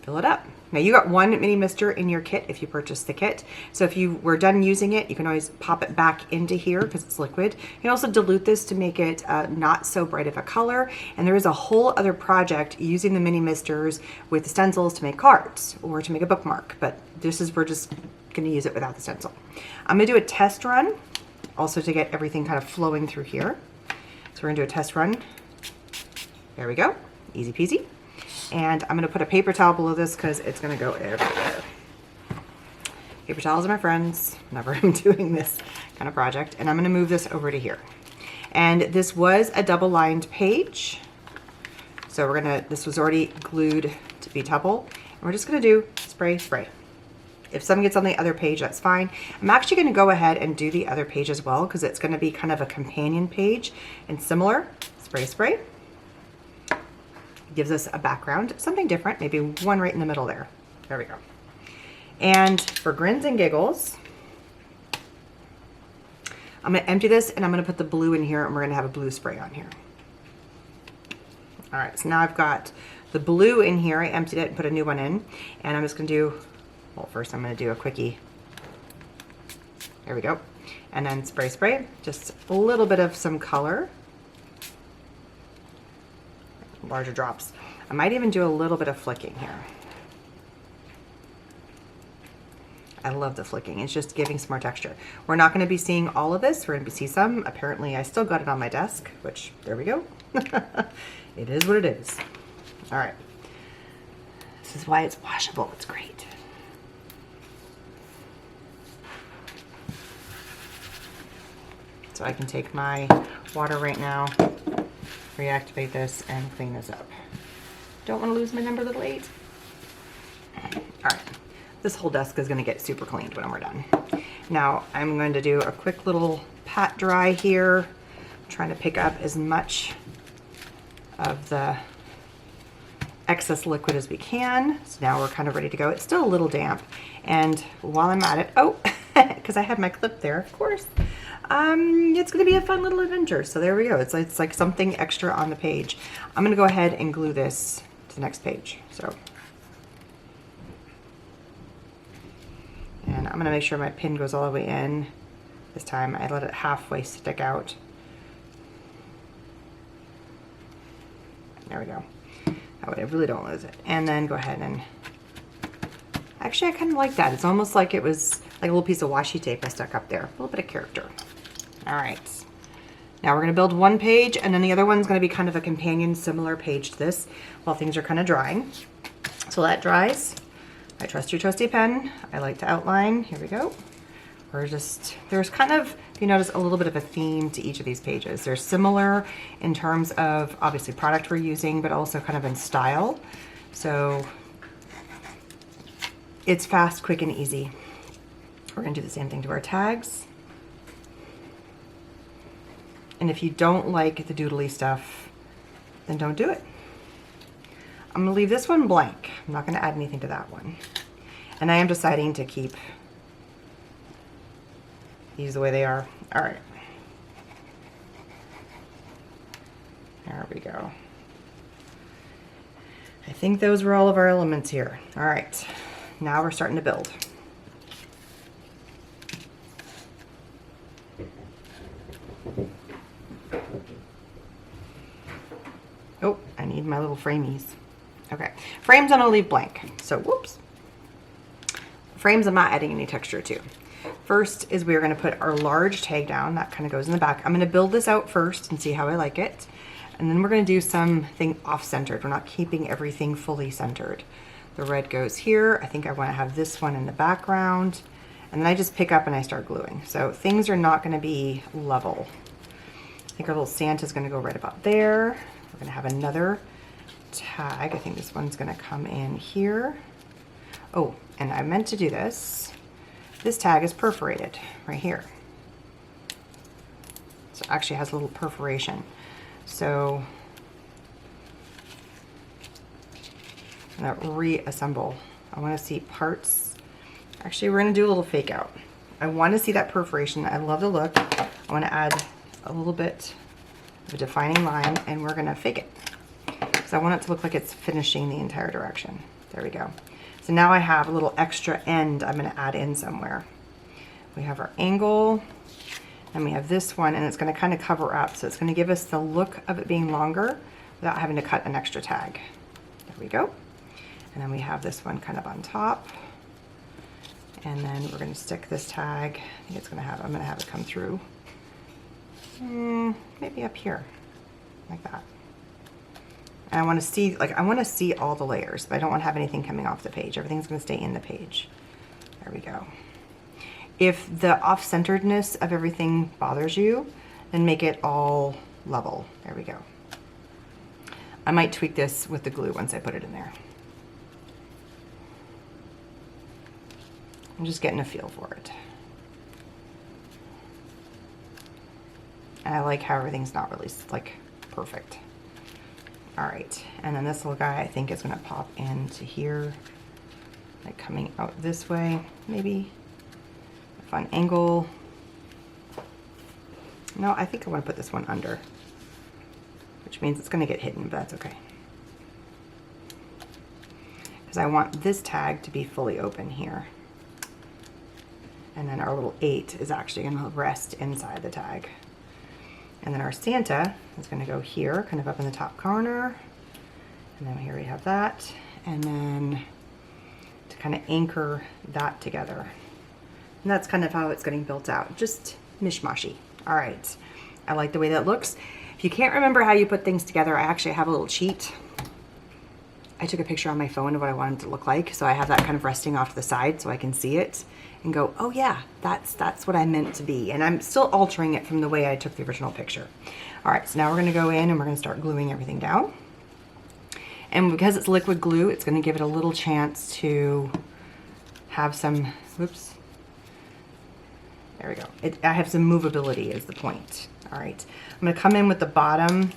fill it up. Now you got 1 mini mister in your kit if you purchased the kit. So if you were done using it, you can always pop it back into here because it's liquid. You can also dilute this to make it not so bright of a color. And there is a whole other project using the mini misters with the stencils to make cards or to make a bookmark. But this is, we're just gonna use it without the stencil. I'm gonna do a test run also to get everything kind of flowing through here. So we're gonna do a test run. There we go, easy peasy. And I'm gonna put a paper towel below this because it's gonna go everywhere. Paper towels are my friends whenever I'm doing this kind of project. And I'm gonna move this over to here. And this was a double lined page. So we're gonna, this was already glued to be double. And we're just gonna do spray, spray. If some gets on the other page, that's fine. I'm actually gonna go ahead and do the other page as well because it's gonna be kind of a companion page and similar. Spray, spray. Gives us a background, something different, maybe 1 right in the middle there. There we go. And for grins and giggles, I'm gonna empty this and I'm gonna put the blue in here and we're gonna have a blue spray on here. All right, so now I've got the blue in here. I emptied it and put a new one in. And I'm just gonna do, well, first I'm gonna do a quickie. There we go. And then spray, spray, just a little bit of some color. Larger drops. I might even do a little bit of flicking here. I love the flicking. It's just giving some more texture. We're not going to be seeing all of this. We're going to see some. Apparently, I still got it on my desk, which, there we go. It is what it is. All right. This is why it's washable. It's great. So I can take my water right now, reactivate this, and clean this up. Don't want to lose my number little 8. All right, this whole desk is going to get super cleaned when we're done. Now I'm going to do a quick little pat dry here, trying to pick up as much of the excess liquid as we can. So now we're kind of ready to go. It's still a little damp, and while I'm at it, oh, because I had my clip there, of course. It's going to be a fun little adventure. So there we go. It's like something extra on the page. I'm going to go ahead and glue this to the next page. So, and I'm going to make sure my pin goes all the way in. This time I let it halfway stick out. There we go. That way I really don't lose it. And then go ahead and, actually I kind of like that. It's almost like it was like a little piece of washi tape I stuck up there. A little bit of character. All right. Now we're going to build one page, and then the other one's going to be kind of a companion similar page to this while things are kind of drying. So that dries. I trust your trusty pen. I like to outline. Here we go. There's kind of, if you notice, a little bit of a theme to each of these pages. They're similar in terms of obviously product we're using, but also kind of in style. So it's fast, quick, and easy. We're going to do the same thing to our tags. And if you don't like the doodly stuff, then don't do it. I'm going to leave this one blank. I'm not going to add anything to that one. And I am deciding to keep these the way they are. All right. There we go. I think those were all of our elements here. All right. Now we're starting to build. Oh, I need my little framies. Okay, frames I'm gonna leave blank. So, whoops. Frames I'm not adding any texture to. First is we're gonna put our large tag down. That kind of goes in the back. I'm gonna build this out first and see how I like it. And then we're gonna do something off-centered. We're not keeping everything fully centered. The red goes here. I think I wanna have this one in the background. And then I just pick up and I start gluing. So things are not gonna be level. I think our little Santa's gonna go right about there. We're gonna have another tag. I think this one's gonna come in here. Oh, and I meant to do this. This tag is perforated right here. So it actually has a little perforation. So I'm gonna reassemble. I wanna see parts. Actually, we're gonna do a little fake out. I wanna see that perforation. I love the look. I wanna add a little bit of a defining line, and we're gonna fake it. Because I want it to look like it's finishing the entire direction. There we go. So now I have a little extra end I'm gonna add in somewhere. We have our angle, and we have this one, and it's gonna kind of cover up. So it's gonna give us the look of it being longer without having to cut an extra tag. There we go. And then we have this one kind of on top. And then we're gonna stick this tag. I think it's gonna have, I'm gonna have it come through. Maybe up here, like that. And I want to see, I want to see all the layers, but I don't want to have anything coming off the page. Everything's going to stay in the page. There we go. If the off-centeredness of everything bothers you, then make it all level. There we go. I might tweak this with the glue once I put it in there. I'm just getting a feel for it. And I like how everything's not really perfect. All right, and then this little guy I think is gonna pop into here, like coming out this way, maybe. A fun angle. No, I think I wanna put this one under, which means it's gonna get hidden, but that's okay. Because I want this tag to be fully open here. And then our little 8 is actually gonna rest inside the tag. And then our Santa is going to go here, kind of up in the top corner. And then here we have that. And then to kind of anchor that together. And that's kind of how it's getting built out. Just mishmashy. All right. I like the way that looks. If you can't remember how you put things together, I actually have a little cheat. I took a picture on my phone of what I wanted it to look like. So I have that kind of resting off to the side so I can see it and go, oh yeah, that's what I meant to be. And I'm still altering it from the way I took the original picture. All right, so now we're gonna go in and we're gonna start gluing everything down. And because it's liquid glue, it's gonna give it a little chance to have some, whoops. There we go. I have some movability is the point. All right, I'm gonna come in with the bottom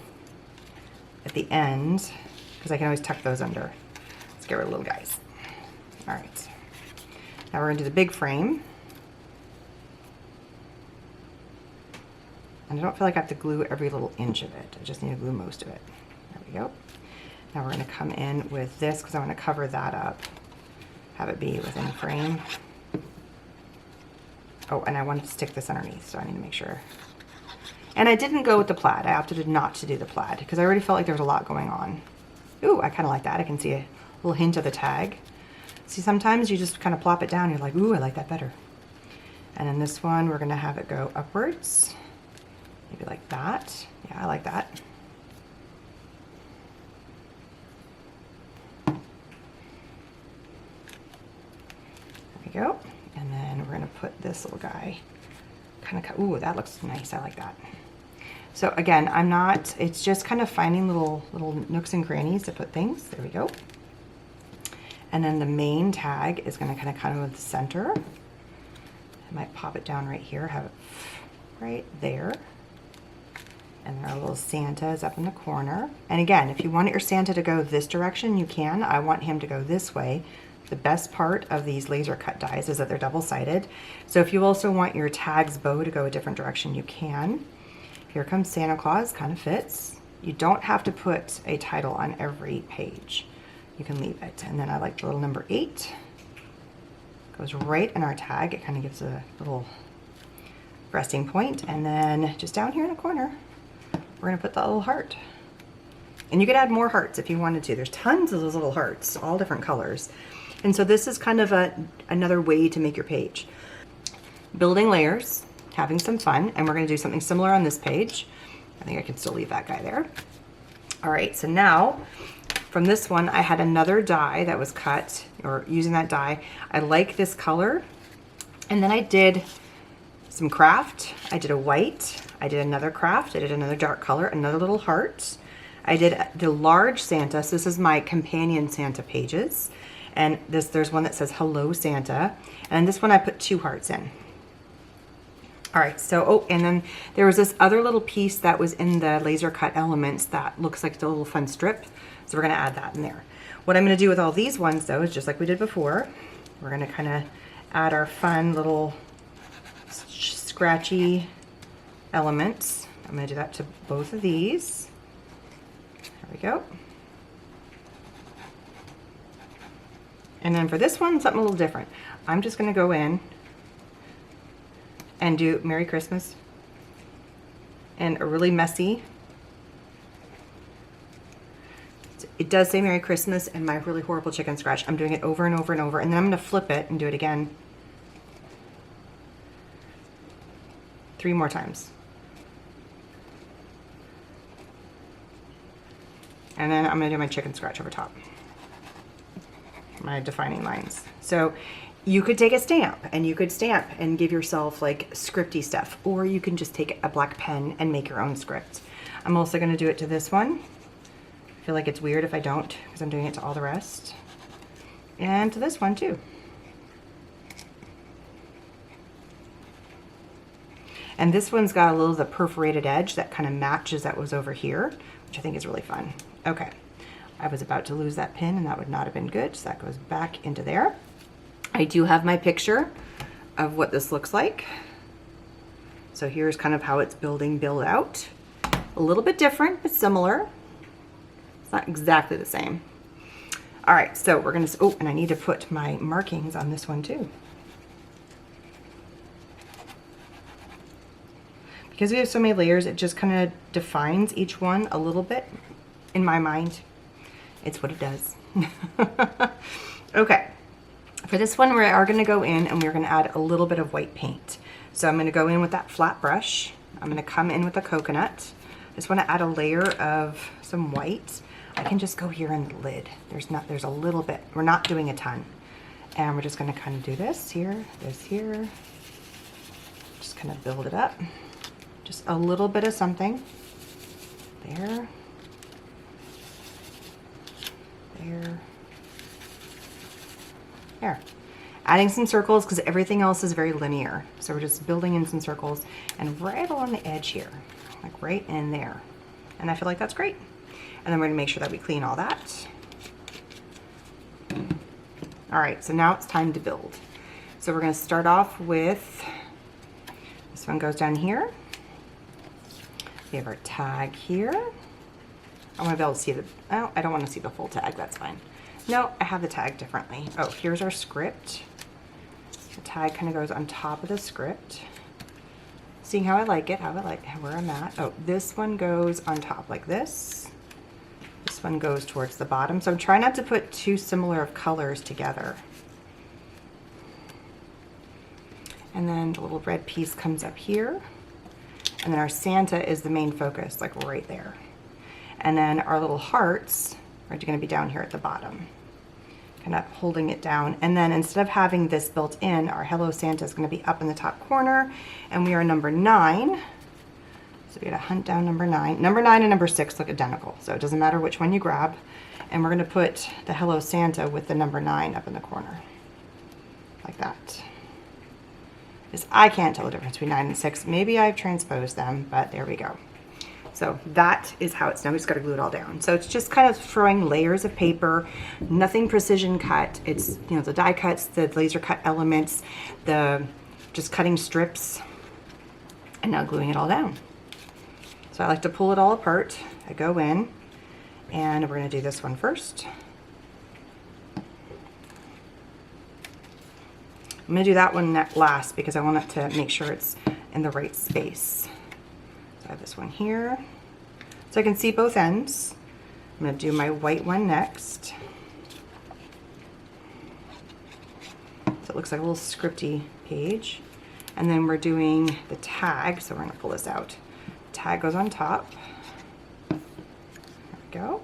at the end because I can always tuck those under. Let's get rid of little guys. All right, now we're gonna do the big frame. And I don't feel like I have to glue every little inch of it. I just need to glue most of it. There we go. Now we're gonna come in with this because I wanna cover that up. Have it be within the frame. Oh, and I wanted to stick this underneath, so I need to make sure. And I didn't go with the plaid. I opted not to do the plaid because I already felt like there was a lot going on. Ooh, I kind of like that. I can see a little hint of the tag. See, sometimes you just kind of plop it down. You're like, ooh, I like that better. And then this one, we're gonna have it go upwards. Maybe like that. Yeah, I like that. There we go. And then we're gonna put this little guy kind of, ooh, that looks nice. I like that. So again, it's just kind of finding little nooks and crannies to put things. There we go. And then the main tag is gonna kind of come with the center. I might pop it down right here, have it right there. And our little Santa is up in the corner. And again, if you want your Santa to go this direction, you can. I want him to go this way. The best part of these laser cut dies is that they're double-sided. So if you also want your tag's bow to go a different direction, you can. Here comes Santa Claus, kind of fits. You don't have to put a title on every page. You can leave it. And then I like the little number 8. Goes right in our tag. It kind of gives a little resting point. And then just down here in the corner, we're gonna put that little heart. And you could add more hearts if you wanted to. There's tons of those little hearts, all different colors. And so this is kind of another way to make your page. Building layers, having some fun, and we're gonna do something similar on this page. I think I can still leave that guy there. All right, so now from this one, I had another die that was cut, or using that die. I like this color. And then I did some craft. I did a white, I did another craft, I did another dark color, another little heart. I did the large Santa, so this is my companion Santa pages. And there's one that says Hello Santa. And this one I put 2 hearts in. All right, so, oh, and then there was this other little piece that was in the laser cut elements that looks like a little fun strip. So we're gonna add that in there. What I'm gonna do with all these ones though is just like we did before. We're gonna kind of add our fun little scratchy elements. I'm gonna do that to both of these. There we go. And then for this one, something a little different. I'm just gonna go in and do Merry Christmas and a really messy. It does say Merry Christmas and my really horrible chicken scratch. I'm doing it over and over and over, and then I'm gonna flip it and do it again 3 more times. And then I'm gonna do my chicken scratch over top. My defining lines. So you could take a stamp and you could stamp and give yourself like scripty stuff, or you can just take a black pen and make your own script. I'm also going to do it to this one. I feel like it's weird if I don't because I'm doing it to all the rest. And to this one too. And this one's got a little of the perforated edge that kind of matches that was over here, which I think is really fun. Okay. I was about to lose that pin and that would not have been good. So that goes back into there. I do have my picture of what this looks like. So here's kind of how it's build out. A little bit different, but similar. It's not exactly the same. All right, so we're gonna, oh, and I need to put my markings on this one too. Because we have so many layers, it just kind of defines each one a little bit in my mind. It's what it does. Okay, for this one we are going to go in and we're going to add a little bit of white paint. So I'm going to go in with that flat brush. I'm going to come in with the coconut. I just want to add a layer of some white. I can just go here in the lid. There's a little bit. We're not doing a ton. And we're just gonna kind of do this here, just kind of build it up. Just a little bit of something. There. There. There. Adding some circles because everything else is very linear. So we're just building in some circles and right along the edge here, like right in there. And I feel like that's great. And then we're gonna make sure that we clean all that. All right, so now it's time to build. So we're gonna start off with, this one goes down here. We have our tag here. I wanna be able to see the, oh, I don't wanna see the full tag, that's fine. No, I have the tag differently. Oh, here's our script. The tag kind of goes on top of the script. Seeing how I like it, where I'm at. Oh, this one goes on top like this. This one goes towards the bottom. So I'm trying not to put too similar of colors together. And then the little red piece comes up here. And then our Santa is the main focus, like right there. And then our little hearts are going to be down here at the bottom, kind of holding it down. And then instead of having this built in, our Hello Santa is going to be up in the top corner, and we are number 9. So we got to hunt down number 9. Number 9 and number 6 look identical, so it doesn't matter which one you grab. And we're going to put the Hello Santa with the number 9 up in the corner, like that. Because I can't tell the difference between 9 and 6. Maybe I've transposed them, but there we go. So that is how it's done. We just got to glue it all down. So it's just kind of throwing layers of paper, nothing precision cut. It's, you know, the die cuts, the laser cut elements, the just cutting strips, and now gluing it all down. So I like to pull it all apart. I go in, and we're going to do this one first. I'm going to do that one last because I want it to make sure it's in the right space. So I have this one here. So I can see both ends. I'm going to do my white one next. So it looks like a little scripty page. And then we're doing the tag, so we're going to pull this out. The tag goes on top. There we go.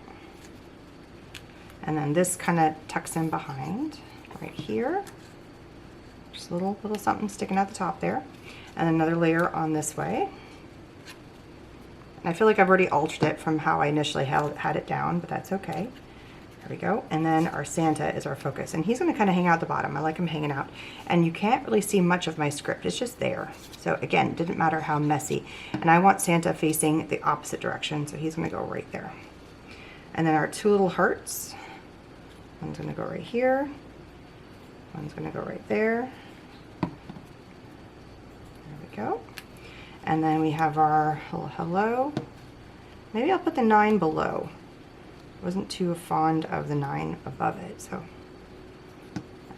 And then this kind of tucks in behind right here. Just a little something sticking out the top there. And another layer on this way. And I feel like I've already altered it from how I initially had it down, but that's okay. There we go. And then our Santa is our focus. And he's going to kind of hang out at the bottom. I like him hanging out. And you can't really see much of my script. It's just there. So again, it didn't matter how messy. And I want Santa facing the opposite direction, so he's going to go right there. And then our 2 little hearts. One's going to go right here. One's going to go right there. Go. And then we have our little hello. Maybe I'll put the 9 below. I wasn't too fond of the 9 above it, so.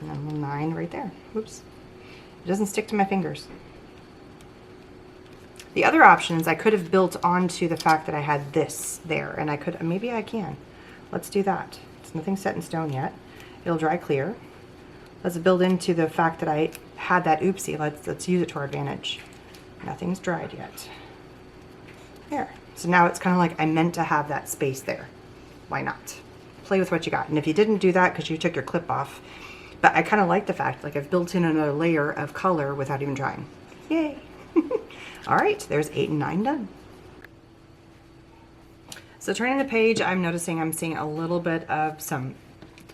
And then the 9 right there. Oops. It doesn't stick to my fingers. The other option is I could have built onto the fact that I had this there, and I could, maybe I can. Let's do that. It's nothing set in stone yet. It'll dry clear. Let's build into the fact that I had that oopsie. Let's use it to our advantage. Nothing's dried yet. There. So now it's kind of like I meant to have that space there. Why not? Play with what you got. And if you didn't do that because you took your clip off, but I kind of like the fact like I've built in another layer of color without even trying. Yay. All right, there's 8 and 9 done. So turning the page, I'm noticing I'm seeing a little bit of some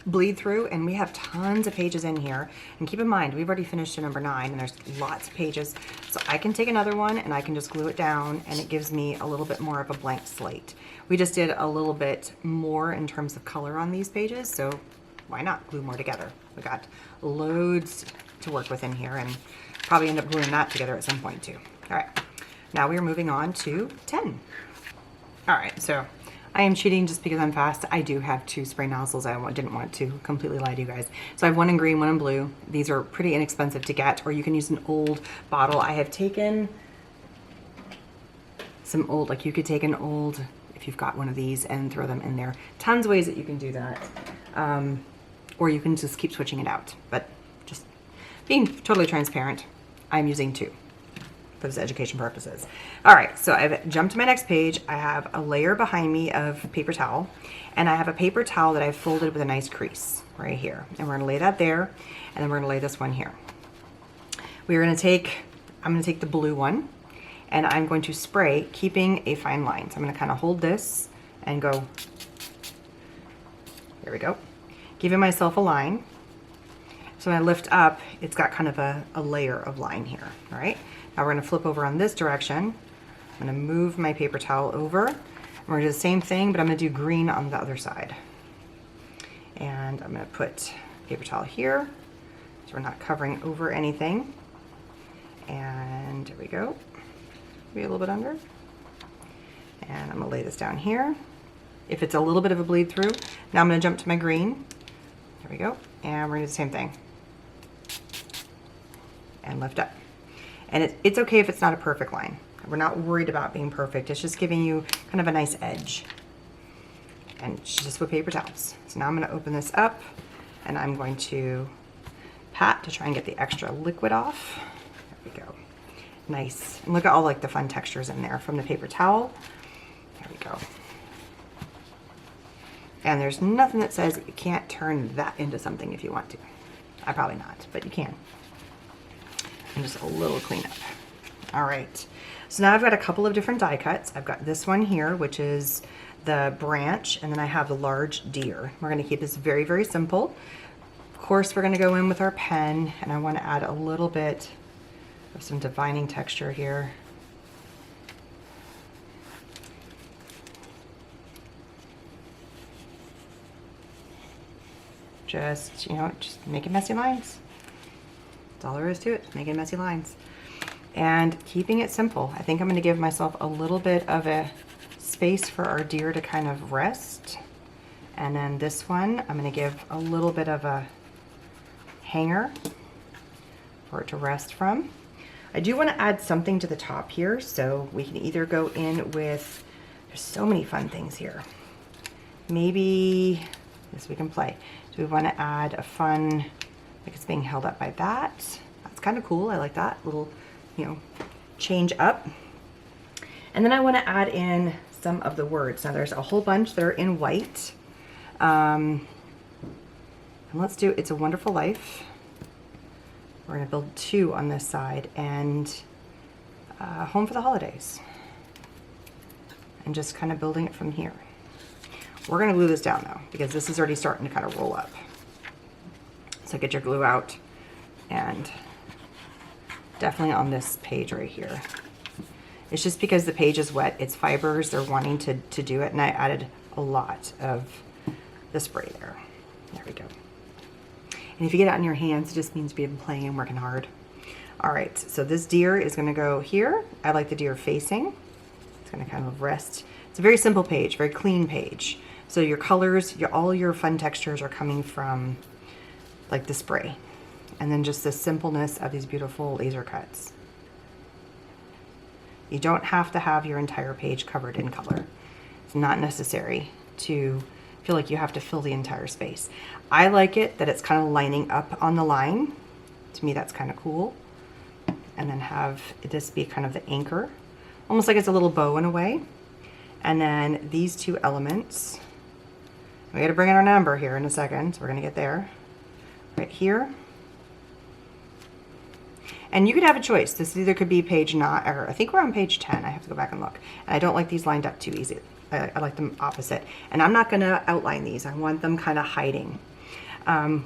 bleed through, and we have tons of pages in here. And keep in mind, we've already finished to number 9, and there's lots of pages. So I can take another one and I can just glue it down, and it gives me a little bit more of a blank slate. We just did a little bit more in terms of color on these pages, so why not glue more together? We got loads to work with in here, and probably end up gluing that together at some point too. All right, now we are moving on to 10. All right, so I am cheating just because I'm fast. I do have 2 spray nozzles. I didn't want to completely lie to you guys. So I have one in green, one in blue. These are pretty inexpensive to get, or you can use an old bottle. I have taken some old, like you could take an old, if you've got one of these, and throw them in there. Tons of ways that you can do that. Or you can just keep switching it out. But just being totally transparent, I'm using 2. for this education purposes. All right, so I've jumped to my next page. I have a layer behind me of paper towel, and I have a paper towel that I've folded with a nice crease right here. And we're gonna lay that there, and then we're gonna lay this one here. I'm gonna take the blue one, and I'm going to spray, keeping a fine line. So I'm gonna kind of hold this and go, there we go. Giving myself a line. So when I lift up, it's got kind of a layer of line here, all right? Now we're gonna flip over on this direction. I'm gonna move my paper towel over. And we're gonna do the same thing, but I'm gonna do green on the other side. And I'm gonna put paper towel here, so we're not covering over anything. And there we go. Maybe a little bit under. And I'm gonna lay this down here. If it's a little bit of a bleed through, now I'm gonna jump to my green. There we go. And we're gonna do the same thing. And lift up. And it's okay if it's not a perfect line. We're not worried about being perfect. It's just giving you kind of a nice edge. And just with paper towels. So now I'm gonna open this up, and I'm going to pat to try and get the extra liquid off. There we go. Nice. And look at all like the fun textures in there from the paper towel. There we go. And there's nothing that says that you can't turn that into something if you want to. I probably not, but you can. And just a little cleanup. All right. So now I've got a couple of different die cuts. I've got this one here, which is the branch, and then I have the large deer. We're gonna keep this very, very simple. Of course, we're gonna go in with our pen, and I wanna add a little bit of some defining texture here. Just, you know, just making messy lines. That's all there is to it, making messy lines. And keeping it simple. I think I'm gonna give myself a little bit of a space for our deer to kind of rest. And then this one, I'm gonna give a little bit of a hanger for it to rest from. I do wanna add something to the top here, so we can either go in with, there's so many fun things here. Maybe, yes, we can play. Do we wanna add a fun, like it's being held up by that? That's kind of cool, I like that little, you know, change up. And then I wanna add in some of the words. Now there's a whole bunch that are in white. And let's do It's a Wonderful Life. We're gonna build 2 on this side, and Home for the Holidays. And just kind of building it from here. We're gonna glue this down though, because this is already starting to kind of roll up. So get your glue out, and definitely on this page right here. It's just because the page is wet, it's fibers, they're wanting to do it, and I added a lot of the spray there. There we go. And if you get it on your hands, it just means you've been playing and working hard. All right, so this deer is gonna go here. I like the deer facing. It's gonna kind of rest. It's a very simple page, very clean page. So your colors, all your fun textures are coming from like the spray. And then just the simpleness of these beautiful laser cuts. You don't have to have your entire page covered in color. It's not necessary to feel like you have to fill the entire space. I like it that it's kind of lining up on the line. To me, that's kind of cool. And then have this be kind of the anchor, almost like it's a little bow in a way. And then these 2 elements, we gotta bring in our number here in a second, so we're gonna get there. Right here. And you could have a choice. This either could be page 9, or I think we're on page 10. I have to go back and look. And I don't like these lined up too easy. I like them opposite. And I'm not gonna outline these. I want them kind of hiding.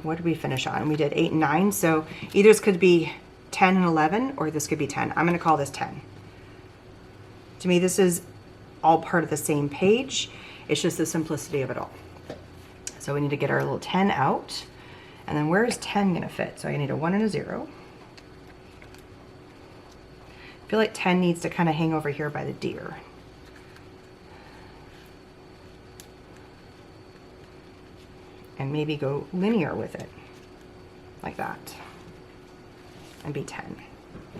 What did we finish on? We did 8 and 9. So either this could be 10 and 11, or this could be 10. I'm gonna call this 10. To me, this is all part of the same page. It's just the simplicity of it all. So we need to get our little 10 out. And then where is 10 gonna fit? So I need a 1 and a 0. I feel like 10 needs to kind of hang over here by the deer. And maybe go linear with it, like that. And be 10.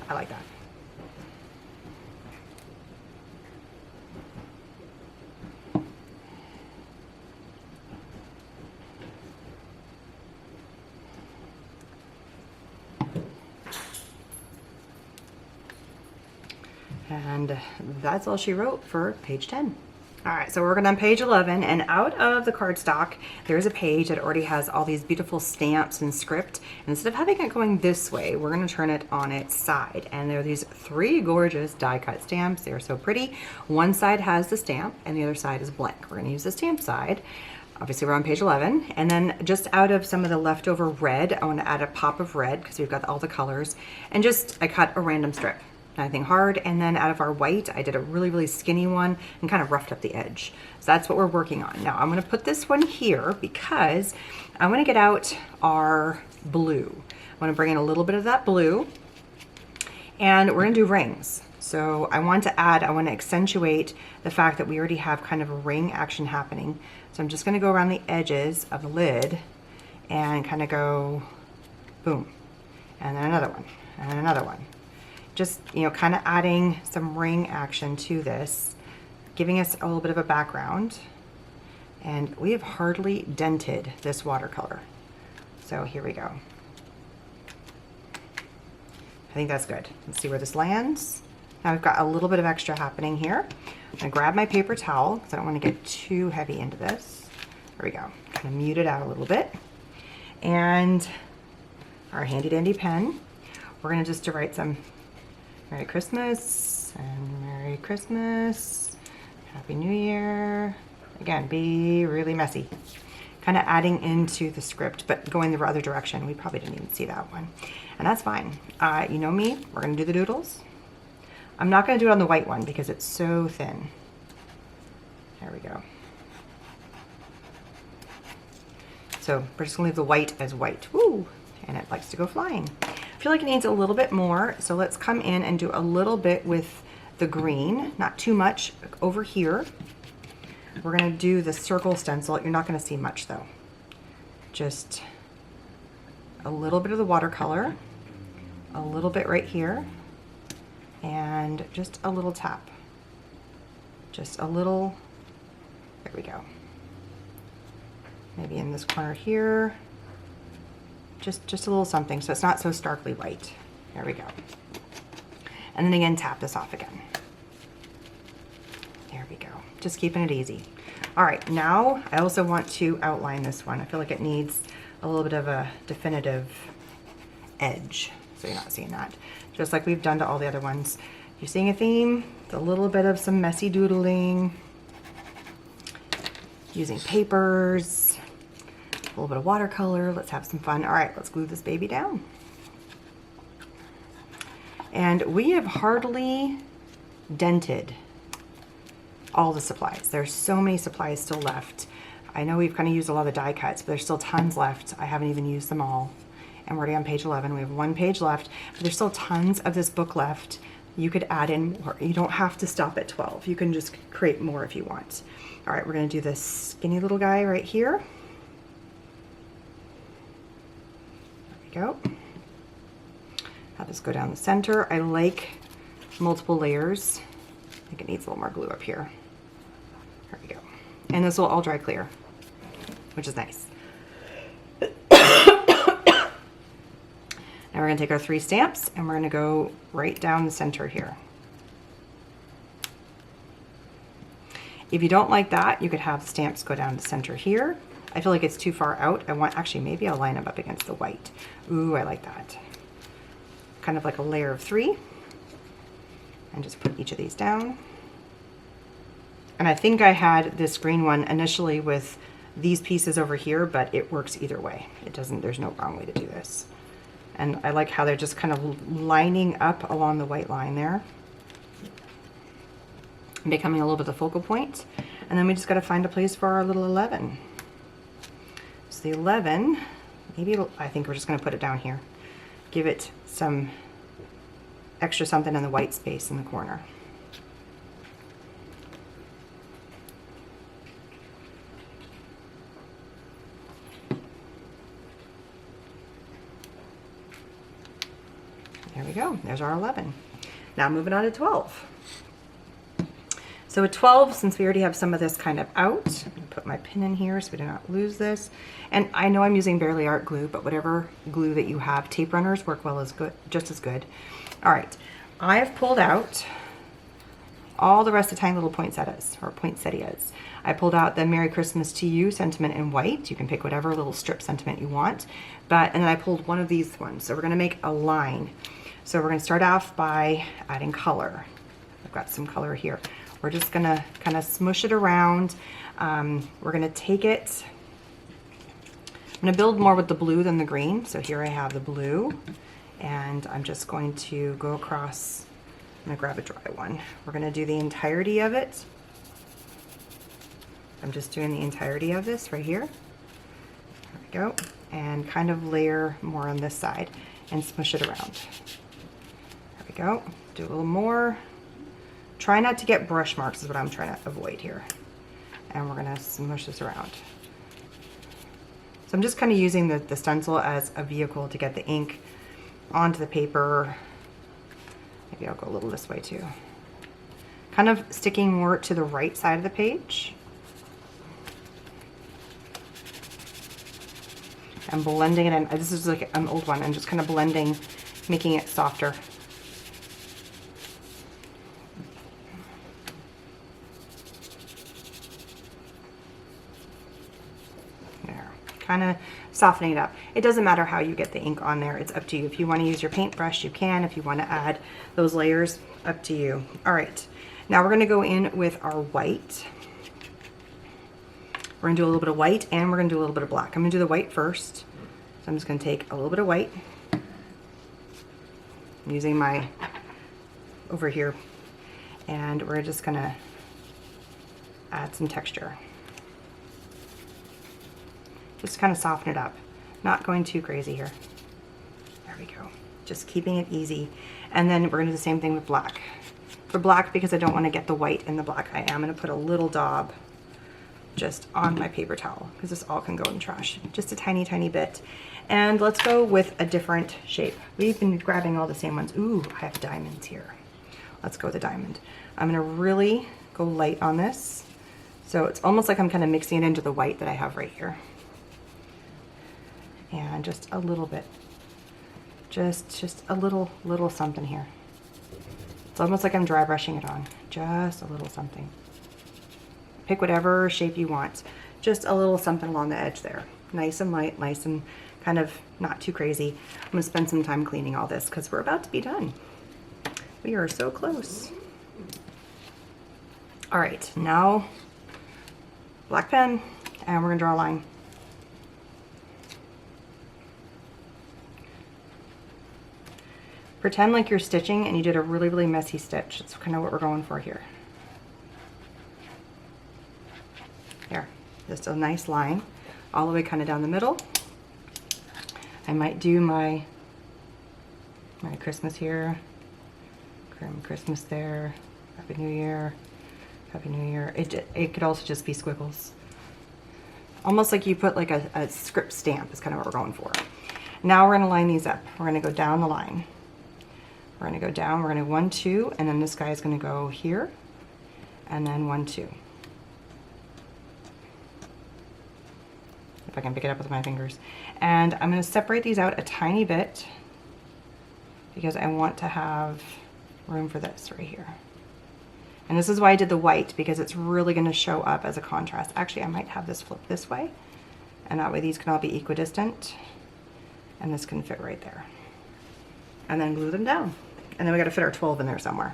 I like that. And that's all she wrote for page 10. All right, so we're working on page 11, and out of the cardstock, there's a page that already has all these beautiful stamps and script. And instead of having it going this way, we're gonna turn it on its side. And there are these 3 gorgeous die cut stamps. They're so pretty. One side has the stamp and the other side is blank. We're gonna use the stamp side. Obviously we're on page 11. And then just out of some of the leftover red, I wanna add a pop of red because we've got all the colors. And I cut a random strip. Nothing hard. And then out of our white, I did a really, really skinny one and kind of roughed up the edge. So that's what we're working on. Now I'm going to put this one here because I want to get out our blue. I want to bring in a little bit of that blue, and we're going to do rings. So I want to accentuate the fact that we already have kind of a ring action happening. So I'm just going to go around the edges of the lid and kind of go boom, and then another one, and another one. Just, you know, kind of adding some ring action to this, giving us a little bit of a background. And we have hardly dented this watercolor. So here we go. I think that's good. Let's see where this lands. Now we've got a little bit of extra happening here. I'm gonna grab my paper towel because I don't want to get too heavy into this. There we go. Kind of mute it out a little bit. And our handy dandy pen. We're gonna just write some Merry Christmas and Merry Christmas, Happy New Year. Again, be really messy. Kind of adding into the script, but going the other direction. We probably didn't even see that one. And that's fine. You know me, we're gonna do the doodles. I'm not gonna do it on the white one because it's so thin. There we go. So we're just gonna leave the white as white. Woo! And it likes to go flying. I feel like it needs a little bit more, so let's come in and do a little bit with the green, not too much over here. We're gonna do the circle stencil. You're not gonna see much though. Just a little bit of the watercolor, a little bit right here, and just a little tap. Just a little, there we go. Maybe in this corner here. Just a little something so it's not so starkly white. There we go. And then again, tap this off again. There we go. Just keeping it easy. All right, now I also want to outline this one. I feel like it needs a little bit of a definitive edge. So you're not seeing that. Just like we've done to all the other ones. You're seeing a theme? It's a little bit of some messy doodling. Using papers. A little bit of watercolor. Let's have some fun. All right, let's glue this baby down. And we have hardly dented all the supplies. There's so many supplies still left. I know we've kind of used a lot of die cuts, but there's still tons left. I haven't even used them all. And we're already on page 11. We have 1 page left, but there's still tons of this book left. You could add in more. You don't have to stop at 12. You can just create more if you want. All right, we're gonna do this skinny little guy right here. Go. Have this go down the center. I like multiple layers. I think it needs a little more glue up here. There we go. And this will all dry clear, which is nice. Now we're going to take our 3 stamps and we're going to go right down the center here. If you don't like that, you could have the stamps go down the center here. I feel like it's too far out. Actually, maybe I'll line them up against the white. Ooh, I like that. Kind of like a layer of 3. And just put each of these down. And I think I had this green one initially with these pieces over here, but it works either way. There's no wrong way to do this. And I like how they're just kind of lining up along the white line there. Becoming a little bit the focal point. And then we just got to find a place for our little 11. So the 11, I think we're just going to put it down here. Give it some extra something in the white space in the corner. There we go. There's our 11. Now moving on to 12. So at 12, since we already have some of this kind of out, I'm going to put my pin in here so we do not lose this. And I know I'm using Barely Art glue, but whatever glue that you have, tape runners work just as good. All right, I have pulled out all the rest of tiny little poinsettias or poinsettias. I pulled out the Merry Christmas to You sentiment in white. You can pick whatever little strip sentiment you want. And then I pulled one of these ones. So we're gonna make a line. So we're gonna start off by adding color. I've got some color here. We're just gonna kind of smush it around. We're gonna take it, I'm gonna build more with the blue than the green. So here I have the blue, and I'm just going to go across. I'm gonna grab a dry one. We're gonna do the entirety of it. I'm just doing the entirety of this right here. There we go. And kind of layer more on this side and smush it around. There we go. Do a little more. Try not to get brush marks is what I'm trying to avoid here. And we're gonna smush this around. So I'm just kind of using the stencil as a vehicle to get the ink onto the paper. Maybe I'll go a little this way too. Kind of sticking more to the right side of the page. I'm blending it in. This is like an old one. I'm just kind of blending, making it softer. There, kind of softening it up. It doesn't matter how you get the ink on there. It's up to you. If you want to use your paintbrush, you can. If you want to add those layers, up to you. All right, now we're going to go in with our white. We're gonna do a little bit of white and we're gonna do a little bit of black. I'm gonna do the white first. So I'm just gonna take a little bit of white. I'm using my over here, and we're just gonna add some texture. Just kind of soften it up. Not going too crazy here. There we go. Just keeping it easy. And then we're gonna do the same thing with black. For black, because I don't wanna get the white in the black, I am gonna put a little daub just on my paper towel, because this all can go in the trash. Just a tiny, tiny bit. And let's go with a different shape. We've been grabbing all the same ones. Ooh, I have diamonds here. Let's go with a diamond. I'm gonna really go light on this. So it's almost like I'm kind of mixing it into the white that I have right here. And just a little bit. Just a little something here. It's almost like I'm dry brushing it on. Just a little something. Pick whatever shape you want. Just a little something along the edge there. Nice and light, nice and kind of not too crazy. I'm gonna spend some time cleaning all this because we're about to be done. We are so close. All right, now black pen, and we're gonna draw a line. Pretend like you're stitching and you did a really, really messy stitch. That's kind of what we're going for here. There, just a nice line all the way kind of down the middle. I might do my Christmas here, Christmas there, Happy New Year, Happy New Year. It could also just be squiggles. Almost like you put like a script stamp is kind of what we're going for. Now we're gonna line these up. We're gonna go down the line. We're gonna go down, we're gonna 1, 2, and then this guy is gonna go here, and then 1, 2. If I can pick it up with my fingers. And I'm going to separate these out a tiny bit because I want to have room for this right here. And this is why I did the white, because it's really going to show up as a contrast. Actually, I might have this flip this way, and that way these can all be equidistant, and this can fit right there. And then glue them down. And then we got to fit our 12 in there somewhere.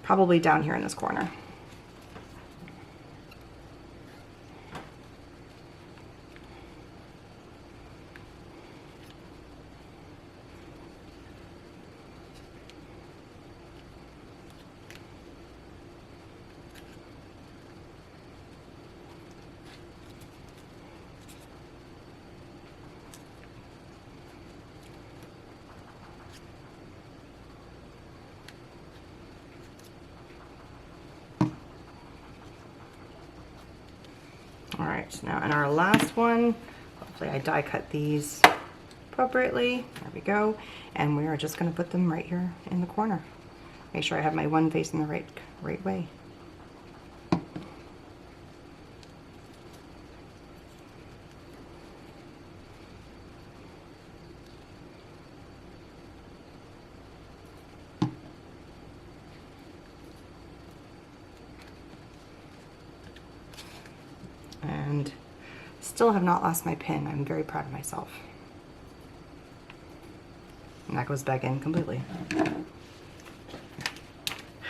Probably down here in this corner. All right, now in our last one, hopefully I die cut these appropriately. There we go. And we are just gonna put them right here in the corner. Make sure I have my one facing the right way. and still have not lost my pin. I'm very proud of myself. And that goes back in completely.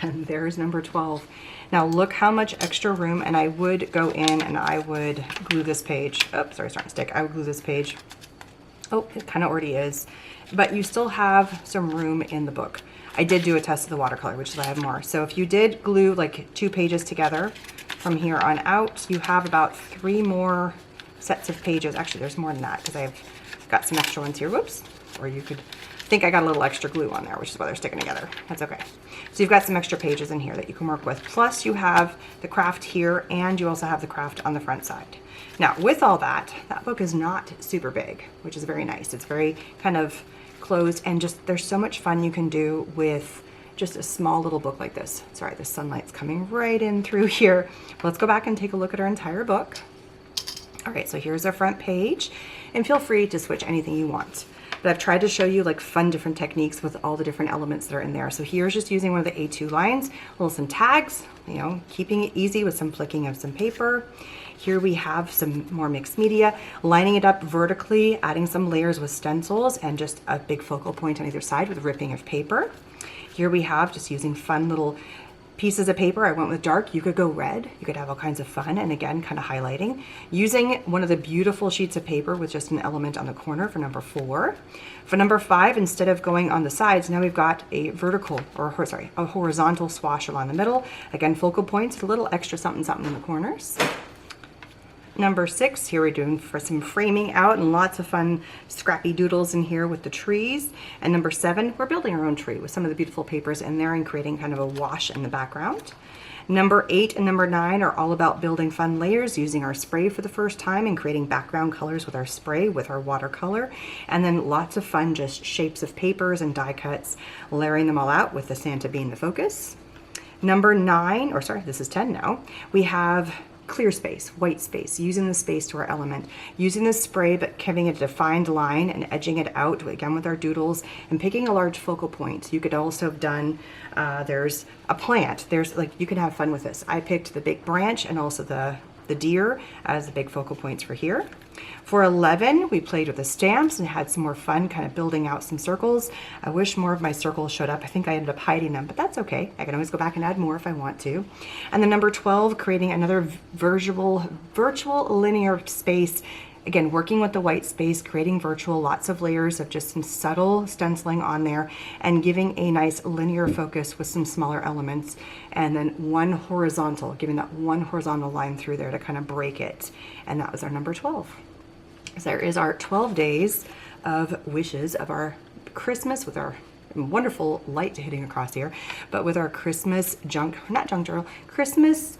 And there's number 12. Now look how much extra room, and I would go in and I would glue this page. Oh, sorry, starting to stick. I would glue this page. Oh, it kind of already is. But you still have some room in the book. I did do a test of the watercolor, which is why I have more. So if you did glue like 2 pages together from here on out, you have about 3 more sets of pages. Actually, there's more than that because I've got some extra ones here. Whoops. Or you could think I got a little extra glue on there, which is why they're sticking together. That's okay. So you've got some extra pages in here that you can work with. Plus you have the craft here, and you also have the craft on the front side. Now with all that, that book is not super big, which is very nice. It's very kind of closed, and just there's so much fun you can do with just a small little book like this. Sorry, the sunlight's coming right in through here. Let's go back and take a look at our entire book. All right, so here's our front page, and feel free to switch anything you want. But I've tried to show you like fun different techniques with all the different elements that are in there. So here's just using one of the A2 lines, some tags, you know, keeping it easy with some flicking of some paper. Here we have some more mixed media, lining it up vertically, adding some layers with stencils, and just a big focal point on either side with ripping of paper. Here we have just using fun little pieces of paper. I went with dark. You could go red. You could have all kinds of fun, and again, kind of highlighting. Using one of the beautiful sheets of paper with just an element on the corner for number 4. For number 5, instead of going on the sides, now we've got a vertical, or sorry, a horizontal swash along the middle. Again, focal points with a little extra something something in the corners. Number 6, here we're doing for some framing out and lots of fun scrappy doodles in here with the trees. And number 7, we're building our own tree with some of the beautiful papers in there and creating kind of a wash in the background. Number 8 and number 9 are all about building fun layers, using our spray for the first time and creating background colors with our spray, with our watercolor. And then lots of fun just shapes of papers and die cuts, layering them all out with the Santa being the focus. Number 9, or sorry, this is 10 now, we have clear space, white space, using the space to our element, using the spray but giving a defined line and edging it out again with our doodles and picking a large focal point. You could also have done, there's a plant, there's like, you can have fun with this. I picked the big branch and also the deer as the big focal points for here. For 11, we played with the stamps and had some more fun kind of building out some circles. I wish more of my circles showed up. I think I ended up hiding them, but that's okay. I can always go back and add more if I want to. And then number 12, creating another virtual linear space. Again, working with the white space, creating virtual, lots of layers of just some subtle stenciling on there and giving a nice linear focus with some smaller elements. And then one horizontal, giving that one horizontal line through there to kind of break it. And that was our number 12. So there is our 12 days of wishes of our Christmas with our wonderful light hitting across here, but with our Christmas Christmas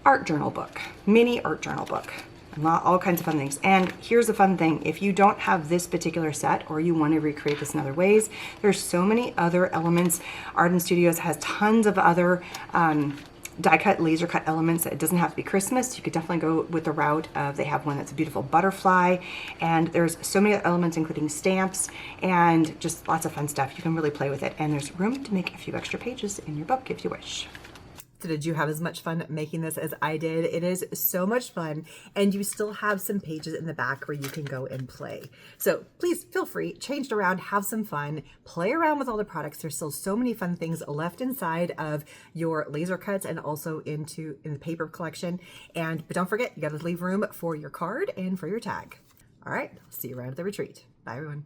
art journal book, mini art journal book. All kinds of fun things. And here's a fun thing. If you don't have this particular set or you want to recreate this in other ways, there's so many other elements. Arden Studios has tons of other die cut, laser cut elements. It doesn't have to be Christmas. You could definitely go with the route of, they have one that's a beautiful butterfly, and there's so many elements including stamps and just lots of fun stuff. You can really play with it, and there's room to make a few extra pages in your book if you wish. So did you have as much fun making this as I did? It is so much fun, and you still have some pages in the back where you can go and play. So please feel free, change it around, have some fun, play around with all the products. There's still so many fun things left inside of your laser cuts and also in the paper collection. But don't forget, you got to leave room for your card and for your tag. All right, see you around at the retreat. Bye, everyone.